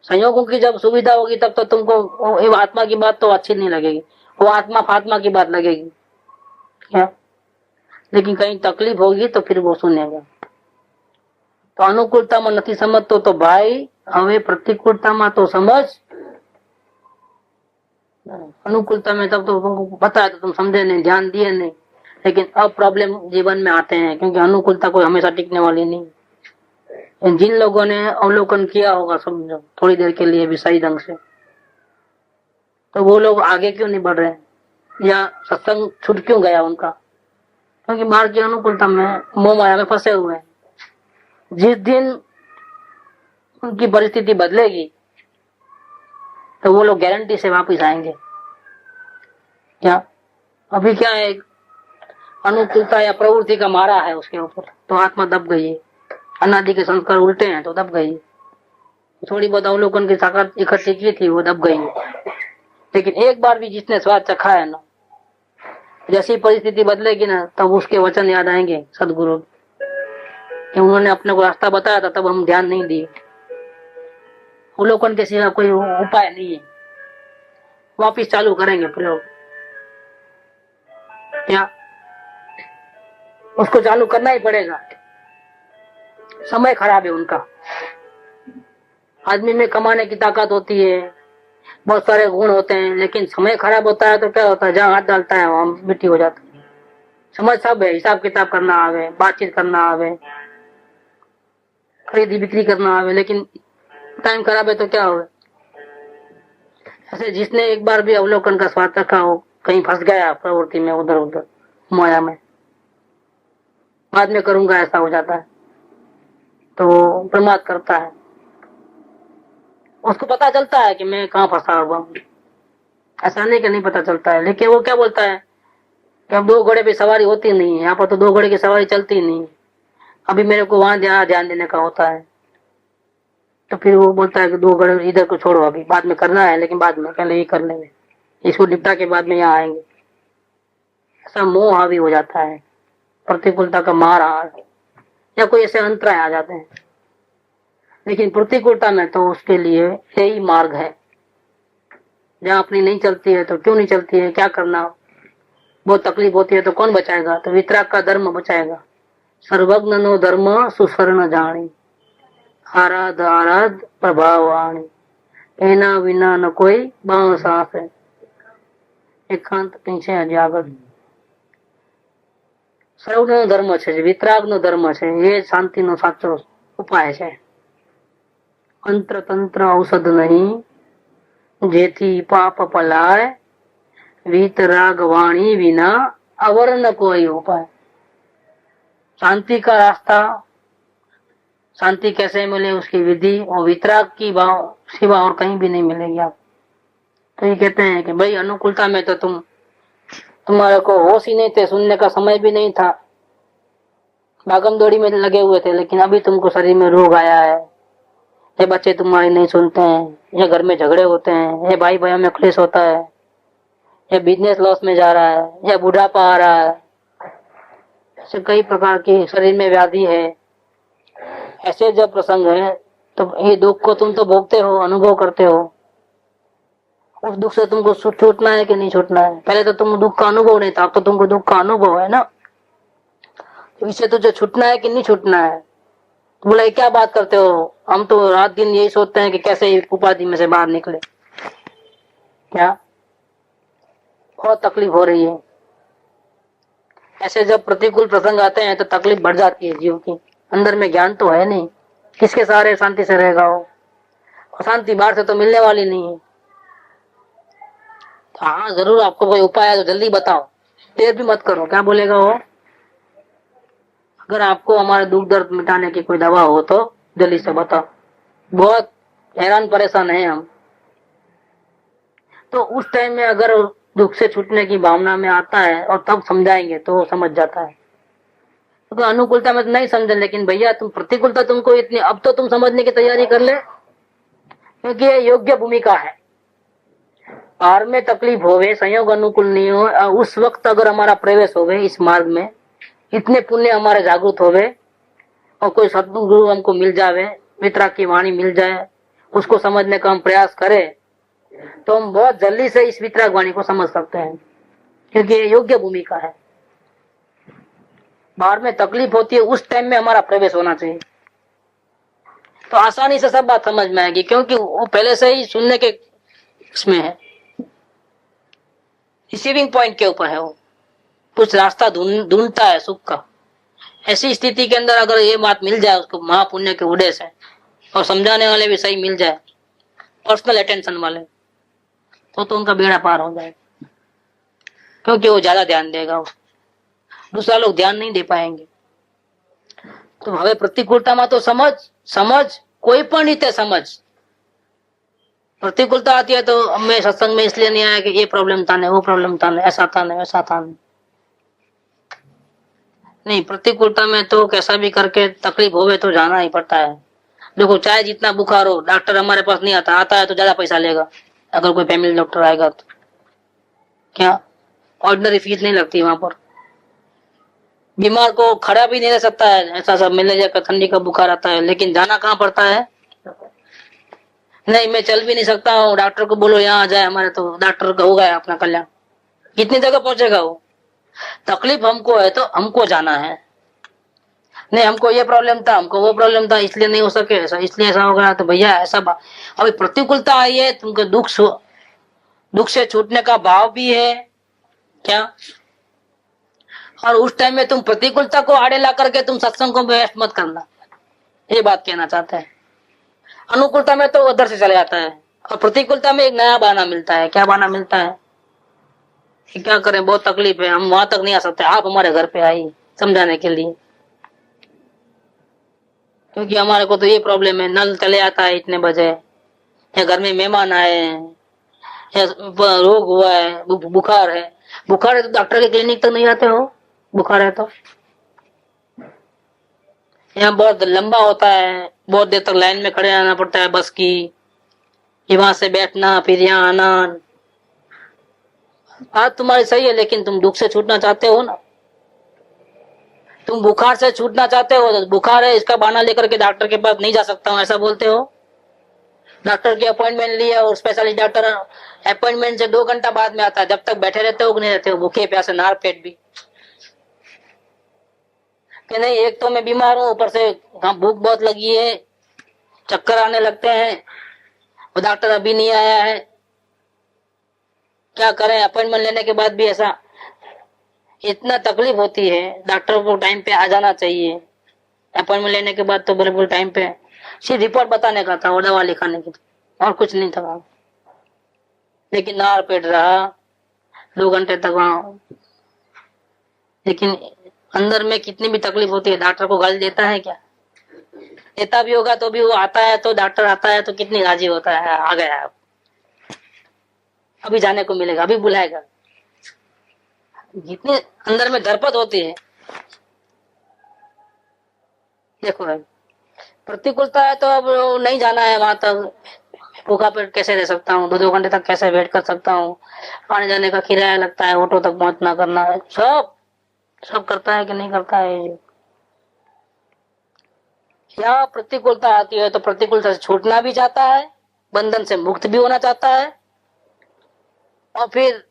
संयोगों की जब सुविधा होगी तब तो तुमको आत्मा की बात तो अच्छी नहीं लगेगी, वो आत्मा फात्मा की बात लगेगी। क्या? लेकिन कहीं तकलीफ होगी तो फिर वो सुनेगा। तो अनुकूलता में नहीं समझते तो भाई हमें प्रतिकूलता में तो समझ। अनुकूलता में तब तो तुमको पता है तो तुम समझे नहीं, ध्यान दिए नहीं, लेकिन अब प्रॉब्लम जीवन में आते हैं, क्योंकि अनुकूलता कोई हमेशा टिकने वाली नहीं। जिन लोगों ने अवलोकन किया होगा समझो थोड़ी देर के लिए भी सही ढंग से, तो वो लोग आगे क्यों नहीं बढ़ रहे, या सत्संग छूट क्यों गया उनका? क्योंकि बाहर की अनुकूलता में मोह माया में फंसे हुए हैं। जिस दिन उनकी परिस्थिति बदलेगी तो वो लोग गारंटी से वापस आएंगे। क्या अभी क्या है, अनुकूलता या प्रवृत्ति का मारा है उसके ऊपर, तो आत्मा दब गई है। अनादि के संस्कार उल्टे हैं तो दब गई। थोड़ी बहुत अवलोकन की ताकत इकट्ठी की थी, वो दब गई है। लेकिन एक बार भी जिसने स्वाद चखा है ना, जैसी परिस्थिति बदलेगी ना, तब उसके वचन याद आएंगे सदगुरु कि उन्होंने अपने को रास्ता बताया था, तब हम ध्यान नहीं दिए। अवलोकन के सिवा कोई उपाय नहीं है। वापिस चालू करेंगे प्रयोग, क्या उसको चालू करना ही पड़ेगा। समय खराब है उनका। आदमी में कमाने की ताकत होती है, बहुत सारे गुण होते हैं, लेकिन समय खराब होता है तो क्या होता है, जहाँ हाथ डालता है वहां मिट्टी हो जाता है। समझ सब है, हिसाब किताब करना आवे, बातचीत करना आवे, खरीदी बिक्री करना आवे, लेकिन टाइम खराब है तो क्या होगा। ऐसे जिसने एक बार भी अवलोकन का स्वाद रखा हो, कहीं फंस गया प्रवृत्ति में, उधर उधर माया में, बाद में करूंगा ऐसा हो जाता है, तो प्रमाद करता है। उसको पता चलता है कि मैं कहाँ फंसा हुआ हूँ, ऐसा नहीं कि नहीं पता चलता है। लेकिन वो क्या बोलता है कि अब 2 घोड़े पे सवारी होती नहीं है, यहाँ पर तो 2 घोड़े की सवारी चलती नहीं, अभी मेरे को वहां ध्यान देने का होता है। तो फिर वो बोलता है कि 2 घोड़े इधर को छोड़ो, अभी बाद में करना है, लेकिन बाद में पहले ये कर लेंगे, इसको निपटा के बाद में यहाँ आएंगे। ऐसा मोह हावी हो जाता है, प्रतिकूलता का मार या कोई ऐसे अंतराय आ जाते हैं। लेकिन प्रतिकूलता में तो उसके लिए यही मार्ग है। जहाँ अपनी नहीं चलती है तो क्यों नहीं चलती है, क्या करना, बहुत तकलीफ होती है तो कौन बचाएगा, तो वितराग का धर्म बचाएगा। सर्वज्ञ नो धर्म सुस्वर्ण जानी, आराध आराध प्रभावाणी, एना विना न कोई बाण साफ है, एकांत पीछे हजी આગળ। સર્વનો ધર્મ છે, વિતરાગનો ધર્મ છે, એ શાંતિનો સાચો ઉપાય છે। અંત્ર તંત્ર ઔષધ નહીં, જેથી પાપ પલાય, વિતરાગ वाणी विना अवर न कोई उपाय। शांति का रास्ता, शांति कैसे मिले उसकी विधि, और वितराग की भाव सिवा और कहीं भी नहीं मिलेगी आप। तो ये कहते हैं कि भाई अनुकूलता में तो तुम्हारे को होश ही नहीं थे, सुनने का समय भी नहीं था, भागम दौड़ी में लगे हुए थे, लेकिन अभी तुमको शरीर में रोग आया है, ये बच्चे तुम्हारी नहीं सुनते हैं, ये घर में झगड़े होते हैं, ये भाई भाइयों में क्लेश होता है, ये बिजनेस लॉस में जा रहा है, या बुढ़ापा आ रहा है, ऐसे कई प्रकार की शरीर में व्याधि है। ऐसे जब प्रसंग है तो ये दुख को तुम तो भोगते हो, अनुभव करते हो, उस दुख से तुमको छूटना है कि नहीं छूटना है। पहले तो तुम दुख का अनुभव नहीं था, अब तो तुमको दुख का अनुभव है ना, तो इससे तुझे छूटना है कि नहीं छूटना है। तो बोला क्या बात करते हो, हम तो रात दिन यही सोचते हैं कि कैसे उपाधि में से बाहर निकले। क्या बहुत तकलीफ हो रही है। ऐसे जब प्रतिकूल प्रसंग आते हैं तो तकलीफ बढ़ जाती है जीव की। अंदर में ज्ञान तो है नहीं, किसके सहारे शांति से रहेगा वो, और शांति बाहर से तो मिलने वाली नहीं है। तो हाँ जरूर आपको कोई उपाय है तो जल्दी बताओ, देर भी मत करो। क्या बोलेगा वो, अगर आपको हमारे दुख दर्द मिटाने की कोई दवा हो तो जल्दी से बताओ, बहुत हैरान परेशान है हम। तो उस टाइम में अगर दुख से छूटने की भावना में आता है और तब समझाएंगे तो वो समझ जाता है। तो अनुकूलता में तो नहीं समझे, लेकिन भैया तुम प्रतिकूलता तुमको इतनी, अब तो तुम समझने की तैयारी कर ले, क्योंकि ये योग्य भूमिका है। पार में तकलीफ होवे, संयोग अनुकूल नहीं हो, उस वक्त अगर हमारा प्रवेश होवे इस मार्ग में, इतने पुण्य हमारे जागृत होवे और कोई सदगुरु हमको मिल जावे, वितराग की वाणी मिल जाए, उसको समझने का हम प्रयास करें, तो हम बहुत जल्दी से इस वितराग वाणी को समझ सकते हैं, क्योंकि ये योग्य भूमिका है। बाहर में तकलीफ होती है, उस टाइम में हमारा प्रवेश होना चाहिए, तो आसानी से सब बात समझ में आएगी, क्योंकि वो पहले से ही सुनने के इसमें है, रिसीविंग पॉइंट के ऊपर है, वो कुछ रास्ता ढूंढता है सुख का। ऐसी स्थिति के अंदर अगर ये बात मिल जाए उसको महापुण्य के उदय से, और समझाने वाले भी सही मिल जाए, पर्सनल अटेंशन वाले, तो उनका बेड़ा पार हो जाए, क्योंकि वो ज्यादा ध्यान देगा, दूसरा लोग ध्यान नहीं दे पाएंगे। तो हमें प्रतिकूलता में तो समझ कोई पण रीते समझ। प्रतिकूलता आती है तो हमें सत्संग में इसलिए नहीं आया कि ये प्रॉब्लम था, वो प्रॉब्लम था, ऐसा था, वैसा था, नहीं। प्रतिकूलता में तो कैसा भी करके तकलीफ होवे तो जाना ही पड़ता है। देखो चाहे जितना बुखार हो, डॉक्टर हमारे पास नहीं आता, आता है तो ज्यादा पैसा लेगा। अगर कोई फैमिली डॉक्टर आएगा तो क्या ऑर्डिनरी फीस नहीं लगती वहां पर। बीमार को खड़ा भी नहीं रह सकता है, ऐसा सब मलेरिया का, ठंडी का बुखार आता है, लेकिन जाना कहाँ पड़ता है। नहीं मैं चल भी नहीं सकता हूँ, डॉक्टर को बोलो यहाँ आ जाए हमारे, तो डॉक्टर का होगा अपना कल्याण, कितनी जगह पहुंचेगा वो। तकलीफ हमको है तो हमको जाना है। नहीं हमको ये प्रॉब्लम था, हमको वो प्रॉब्लम था, इसलिए नहीं हो सके ऐसा, इसलिए ऐसा हो गया, तो भैया ऐसा अभी प्रतिकूलता आई है, तुमको दुख से छूटने का भाव भी है क्या, और उस टाइम में तुम प्रतिकूलता को आड़े ला करके तुम सत्संग को वेस्ट मत करना, ये बात कहना चाहते हैं। अनुकूलता में तो उधर से चले जाता है, और प्रतिकूलता में एक नया बहाना मिलता है। क्या बहाना मिलता है कि क्या करें, बहुत तकलीफ है, हम वहां तक नहीं आ सकते, आप हमारे घर पे आई समझाने के लिए, क्योंकि हमारे को तो ये प्रॉब्लम है, नल चले आता है इतने बजे, या घर में मेहमान आए हैं, या रोग हुआ है, बुखार है। बुखार है तो डॉक्टर के क्लिनिक तक नहीं आते हो, बुखार है तो यहाँ बहुत लंबा होता है, बहुत देर तक लाइन में खड़े रहना पड़ता है बस की, वहां से बैठना फिर यहाँ आना। बात तुम्हारी सही है, लेकिन तुम दुख से छूटना चाहते हो ना, तुम बुखार से छूटना चाहते हो, तो बुखार है इसका बहाना लेकर के डॉक्टर के पास नहीं जा सकता हूँ ऐसा बोलते हो। डॉक्टर की अपॉइंटमेंट लिया और स्पेशलिस्ट डॉक्टर अपॉइंटमेंट से 2 घंटा बाद में आता है, जब तक बैठे रहते हो कि नहीं रहते हो, भूखे प्यासे नार पेट भी, कि नहीं एक तो मैं बीमार हूँ, ऊपर से भूख बहुत लगी है, चक्कर आने लगते हैं, वो डॉक्टर अभी नहीं आया है, क्या करें। अपॉइंटमेंट लेने के बाद भी ऐसा इतना तकलीफ होती है। डॉक्टर को टाइम पे आ जाना चाहिए, अपॉइंटमेंट लेने के बाद तो बिल्कुल टाइम पे, सिर्फ रिपोर्ट बताने का था और दवा लिखाने की, और कुछ नहीं था। लेकिन नार पेट रहा 2 घंटे तक वहां, लेकिन अंदर में कितनी भी तकलीफ होती है, डॉक्टर को गाली देता है क्या, देता भी होगा तो भी वो आता है, तो डॉक्टर आता है तो कितनी राजी होता है, आ गया अभी जाने को मिलेगा, अभी बुलाएगा, जितने अंदर में धरपत होती है। देखो भाई प्रतिकूलता है तो अब नहीं जाना है वहां तक, भूखा पेट कैसे रह सकता हूँ, 2 घंटे तक कैसे वेट कर सकता हूँ, आने जाने का किराया लगता है, ऑटो तक पहुंचना करना है, सब करता है कि नहीं करता है। यहाँ प्रतिकूलता आती है तो प्रतिकूलता से छूटना भी चाहता है, बंधन से मुक्त भी होना चाहता है, और फिर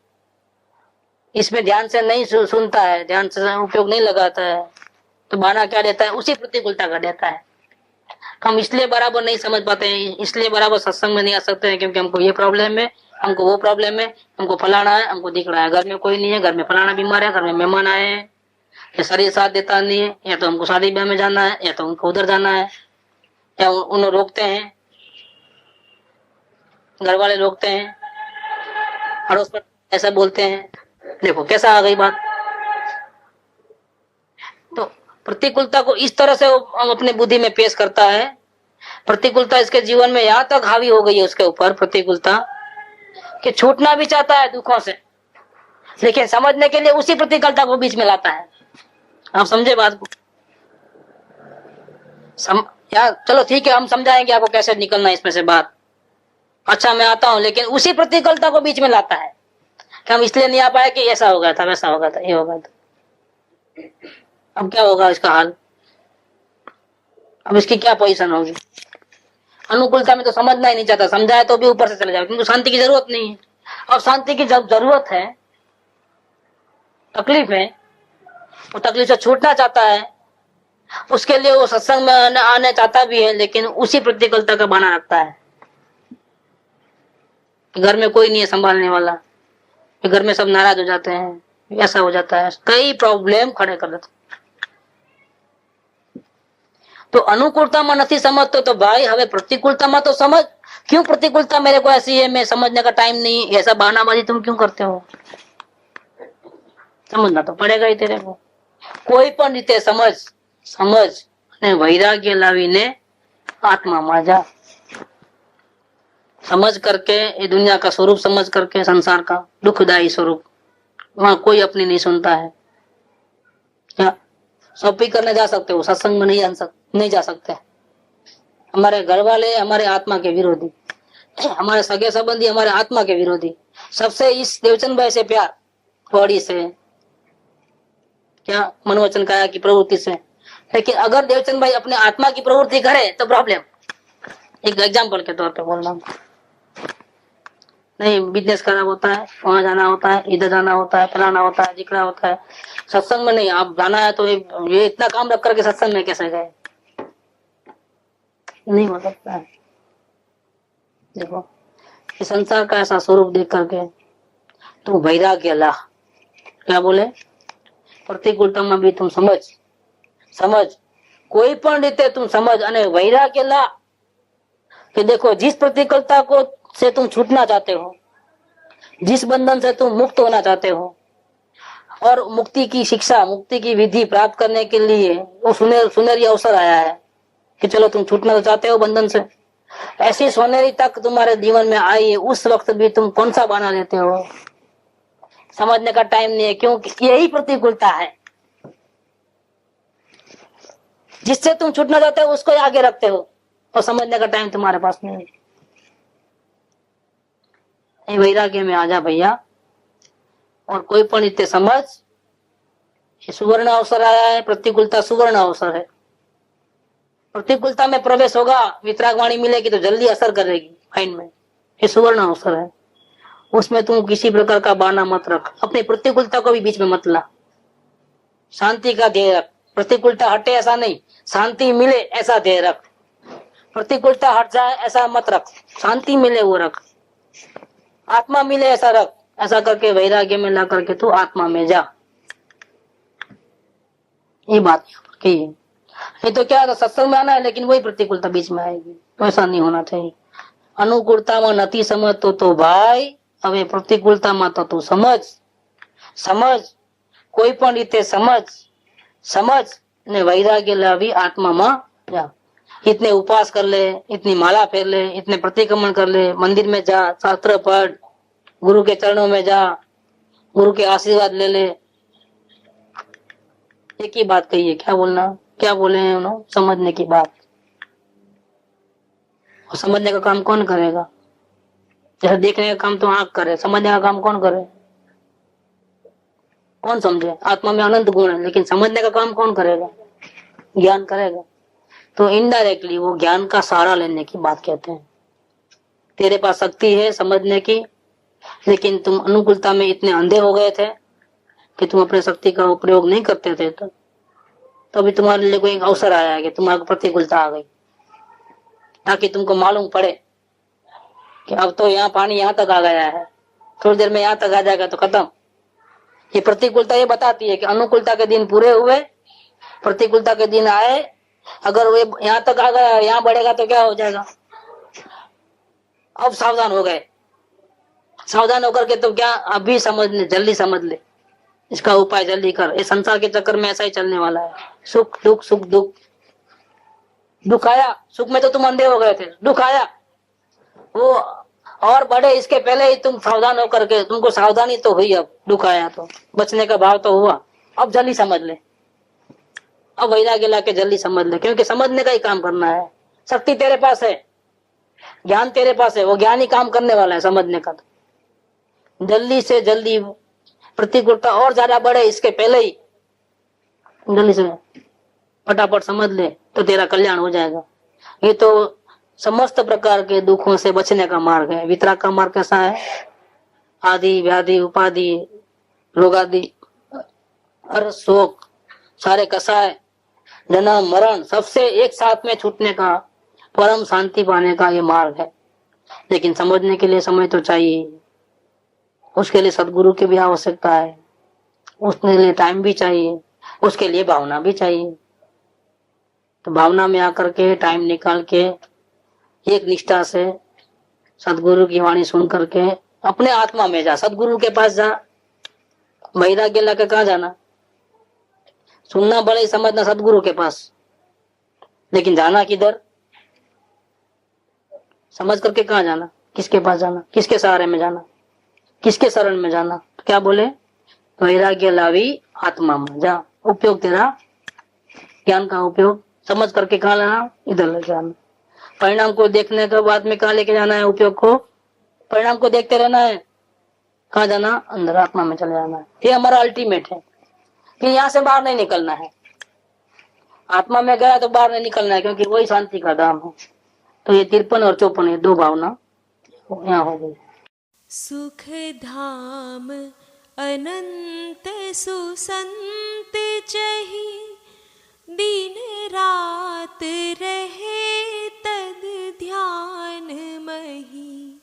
इसमें ध्यान से नहीं सुनता है, ध्यान से उपयोग नहीं लगाता है, तो बहाना क्या देता है, उसी प्रतिकूलता का देता है। हम इसलिए बराबर नहीं समझ पाते हैं, इसलिए बराबर सत्संग में नहीं आ सकते हैं, क्योंकि हमको ये प्रॉब्लम है, हमको वो प्रॉब्लम है, हमको फलाना है, हमको दिख रहा है, घर में कोई नहीं है, घर में फलाना बीमार है, घर में मेहमान आए हैं, या शरीर साथ देता नहीं है, या तो हमको शादी ब्याह में जाना है, या तो उनको उधर जाना है, या उन्हें रोकते हैं, घर वाले रोकते हैं, अड़ोस पर ऐसा बोलते हैं। देखो कैसा आ गई बात। तो प्रतिकूलता को इस तरह से हम अपने बुद्धि में पेश करता है, प्रतिकूलता इसके जीवन में यहाँ तक हावी हो गई है उसके ऊपर प्रतिकूलता, कि छूटना भी चाहता है दुखों से, लेकिन समझने के लिए उसी प्रतिकूलता को बीच में लाता है। आप समझे बात को? यार चलो ठीक है, हम समझाएंगे आपको कैसे निकलना इसमें से बात। अच्छा मैं आता हूं, लेकिन उसी प्रतिकूलता को बीच में लाता है कि हम इसलिए नहीं आ पाए कि ऐसा हो गया था, वैसा हो गया था, ये हो गया था। अब क्या होगा इसका हाल, अब इसकी क्या पोजीशन होगी। अनुकूलता में तो समझना ही नहीं चाहता, समझाए तो भी ऊपर से चले जाए, क्योंकि शांति की जरूरत नहीं है। अब शांति की जब जरूरत है, तकलीफ है, वो तकलीफ से छूटना चाहता है, उसके लिए वो सत्संग में आने चाहता भी है, लेकिन उसी प्रतिकूलता का बहाना रखता है। घर में कोई नहीं है संभालने वाला, घर में सब नाराज हो जाते हैं, ऐसा हो जाता है, कई प्रॉब्लम खड़े कर देते। तो अनुकूलता में नहीं समझते तो भाई हमें प्रतिकूलता में तो समझ, क्यों प्रतिकूलता मेरे को ऐसी है, मैं समझने का टाइम नहीं, ऐसा बहानाबाजी तुम क्यों करते हो। समझना तो पड़ेगा ही तेरे को, कोई पण रीते समझ ने वैराग्य लावीने आत्मा में जा, समझ करके ये दुनिया का स्वरूप समझ करके, संसार का दुखदायी स्वरूप, वहां कोई अपनी नहीं सुनता है। क्या शॉपिंग करने जा सकते हो, सत्संग में नहीं जा सकते, हमारे घर वाले हमारे आत्मा के विरोधी, हमारे सगे संबंधी हमारे आत्मा के विरोधी। सबसे इस देवचंद भाई से प्यार, बॉडी से, क्या मनोवचन काया की प्रवृत्ति से। लेकिन अगर देवचंद भाई अपने आत्मा की प्रवृत्ति करे तो प्रॉब्लम। एक एग्जाम्पल के तौर पे बोल रहा हूँ, नहीं बिजनेस खराब होता है, वहां जाना होता है, इधर जाना होता है, फलाना होता है, जिकड़ा होता है, सत्संग में नहीं आप जाना है तो ये इतना काम रख करके सत्संग में कैसे गए? नहीं हो सकता है। देखो इस संसार का ऐसा स्वरूप देख करके तुम वैराग्य ला। क्या बोले? प्रतिकूलता में भी तुम समझ कोई पण रीते तुम समझ અને वैराग्य ला कि देखो जिस प्रतिकूलता को से तुम छूटना चाहते हो, जिस बंधन से तुम मुक्त होना चाहते हो और मुक्ति की शिक्षा, मुक्ति की विधि प्राप्त करने के लिए वो सुनहरी अवसर आया है कि चलो तुम छूटना चाहते हो बंधन से, ऐसी सुनहरी तक तुम्हारे जीवन में आई है, उस वक्त भी तुम कौन सा बहाना लेते हो? समझने का टाइम नहीं है, क्योंकि यही प्रतिकूलता है। जिससे तुम छूटना चाहते हो उसको आगे रखते हो और समझने का टाइम तुम्हारे पास नहीं है। वैराग्य में आ जा भैया, और कोई पण रीते समझ, ये सुवर्ण अवसर आया है। प्रतिकूलता सुवर्ण अवसर है। प्रतिकूलता में प्रवेश होगा, वितराग वाणी मिलेगी तो जल्दी असर करेगी माइंड में। ये सुवर्ण अवसर है, उसमें तुम किसी प्रकार का बहाना मत रख। अपनी प्रतिकूलता को भी बीच में मत ला। शांति का ध्येय रख। प्रतिकूलता हटे ऐसा नहीं, शांति मिले ऐसा ध्येय रख। प्रतिकूलता हट जाए ऐसा मत रख, शांति मिले वो रख, आत्मा मिले ऐसा रख। ऐसा करके वैराग्य में ला करके तू आत्मा में जा। ये बात यहाँ पर कही है। ये तो क्या था, सत्संग में आना है लेकिन वही प्रतिकूलता बीच में आएगी, तो ऐसा नहीं होना चाहिए। अनुकूलता में नहीं समझतो तो भाई હવે प्रतिकूलता तो तू समझ कोई पण रीते समझ ने वैराग्य लावी आत्मा में जा। इतने उपास कर ले, इतनी माला फेर ले, इतने प्रतिक्रमण कर ले, मंदिर में जा, शास्त्र पढ़, गुरु के चरणों में जा, गुरु के आशीर्वाद ले ले। एक ही बात कही है, क्या बोलना, क्या बोले हैं उन्होंने? समझने की बात। और समझने का काम कौन करेगा? जैसे देखने का काम तो आंख करे, समझने का काम कौन करे? कौन समझे? आत्मा में अनंत गुण है, लेकिन समझने का काम कौन करेगा? ज्ञान करेगा। तो इनडायरेक्टली वो ज्ञान का सहारा लेने की बात कहते हैं। तेरे पास शक्ति है समझने की, लेकिन तुम अनुकूलता में इतने अंधे हो गए थे कि तुम अपने शक्ति का उपयोग नहीं करते थे। तो अभी तुम्हारे लिए कोई अवसर आया है कि तुम्हारी प्रतिकूलता आ गई, ताकि तुमको मालूम पड़े कि अब तो यहाँ पानी यहाँ तक आ गया है, थोड़ी देर में यहाँ तक आ जाएगा तो खत्म। ये प्रतिकूलता ये बताती है कि अनुकूलता के दिन पूरे हुए, प्रतिकूलता के दिन आए, अगर वो यहाँ तक आ गया, यहाँ बढ़ेगा तो क्या हो जाएगा? अब सावधान हो गए, सावधान होकर के तो क्या, अभी समझ ले, जल्दी समझ ले, इसका उपाय जल्दी कर। इस संसार के चक्कर में ऐसा ही चलने वाला है। सुख दुख, सुख दुख, दुख आया, सुख में तो तुम अंधे हो गए थे, दुख आया वो और बढ़े, इसके पहले ही तुम सावधान होकर के, तुमको सावधानी तो हुई, अब दुख आया तो बचने का भाव तो हुआ, अब जल्दी समझ ले, अब वैराग्य ला के जल्दी समझ ले, क्योंकि समझने का ही काम करना है। शक्ति तेरे पास है, ज्ञान तेरे पास है, वो ज्ञान ही काम करने वाला है समझने का। तो जल्दी से जल्दी, प्रतिकूलता और ज्यादा बढ़े इसके पहले ही जल्दी से फटाफट समझ ले तो तेरा कल्याण हो जाएगा। ये तो समस्त प्रकार के दुखों से बचने का मार्ग है। वितराग का मार्ग कैसा है? आदि व्याधि उपाधि रोग आदि हर शोक सारे कसाय जन्म मरण सबसे एक साथ में छूटने का, परम शांति पाने का ये मार्ग है। लेकिन समझने के लिए समय तो चाहिए, उसके लिए सदगुरु की भी आवश्यकता है, उसके लिए टाइम भी चाहिए, उसके लिए भावना भी चाहिए। तो भावना में आकर के टाइम निकाल के एक निष्ठा से सदगुरु की वाणी सुन करके अपने आत्मा में जा, सदगुरु के पास जा। वैराग्य लाके कहाँ जाना? सुनना बड़े समझना सदगुरु के पास, लेकिन जाना किधर? समझ करके कहाँ जाना? किसके पास जाना? किसके सहारे में जाना? किसके शरण में जाना? तो क्या बोले? वैराग्य लावी आत्मा में जा। उपयोग तेरा ज्ञान का उपयोग समझ करके कहाँ लाना? इधर ले जाना। परिणाम को देखने के बाद में कहाँ लेके जाना है उपयोग को? परिणाम को देखते रहना है। कहाँ जाना? अंदर आत्मा में चले जाना है। ये हमारा अल्टीमेट है कि यहाँ से बाहर नहीं निकलना है। आत्मा में गया तो बाहर नहीं निकलना है, क्योंकि वही शांति का धाम है। तो ये 53 और 54 ये दो भावना यहाँ हो गई। सुख धाम अनंत सुसंत चही, दिन रात रहे तद ध्यान मही।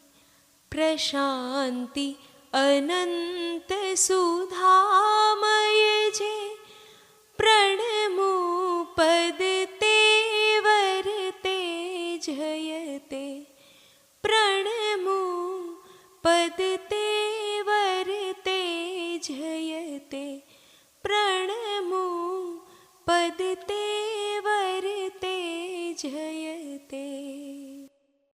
प्रशांति अनंत सुधामय जे,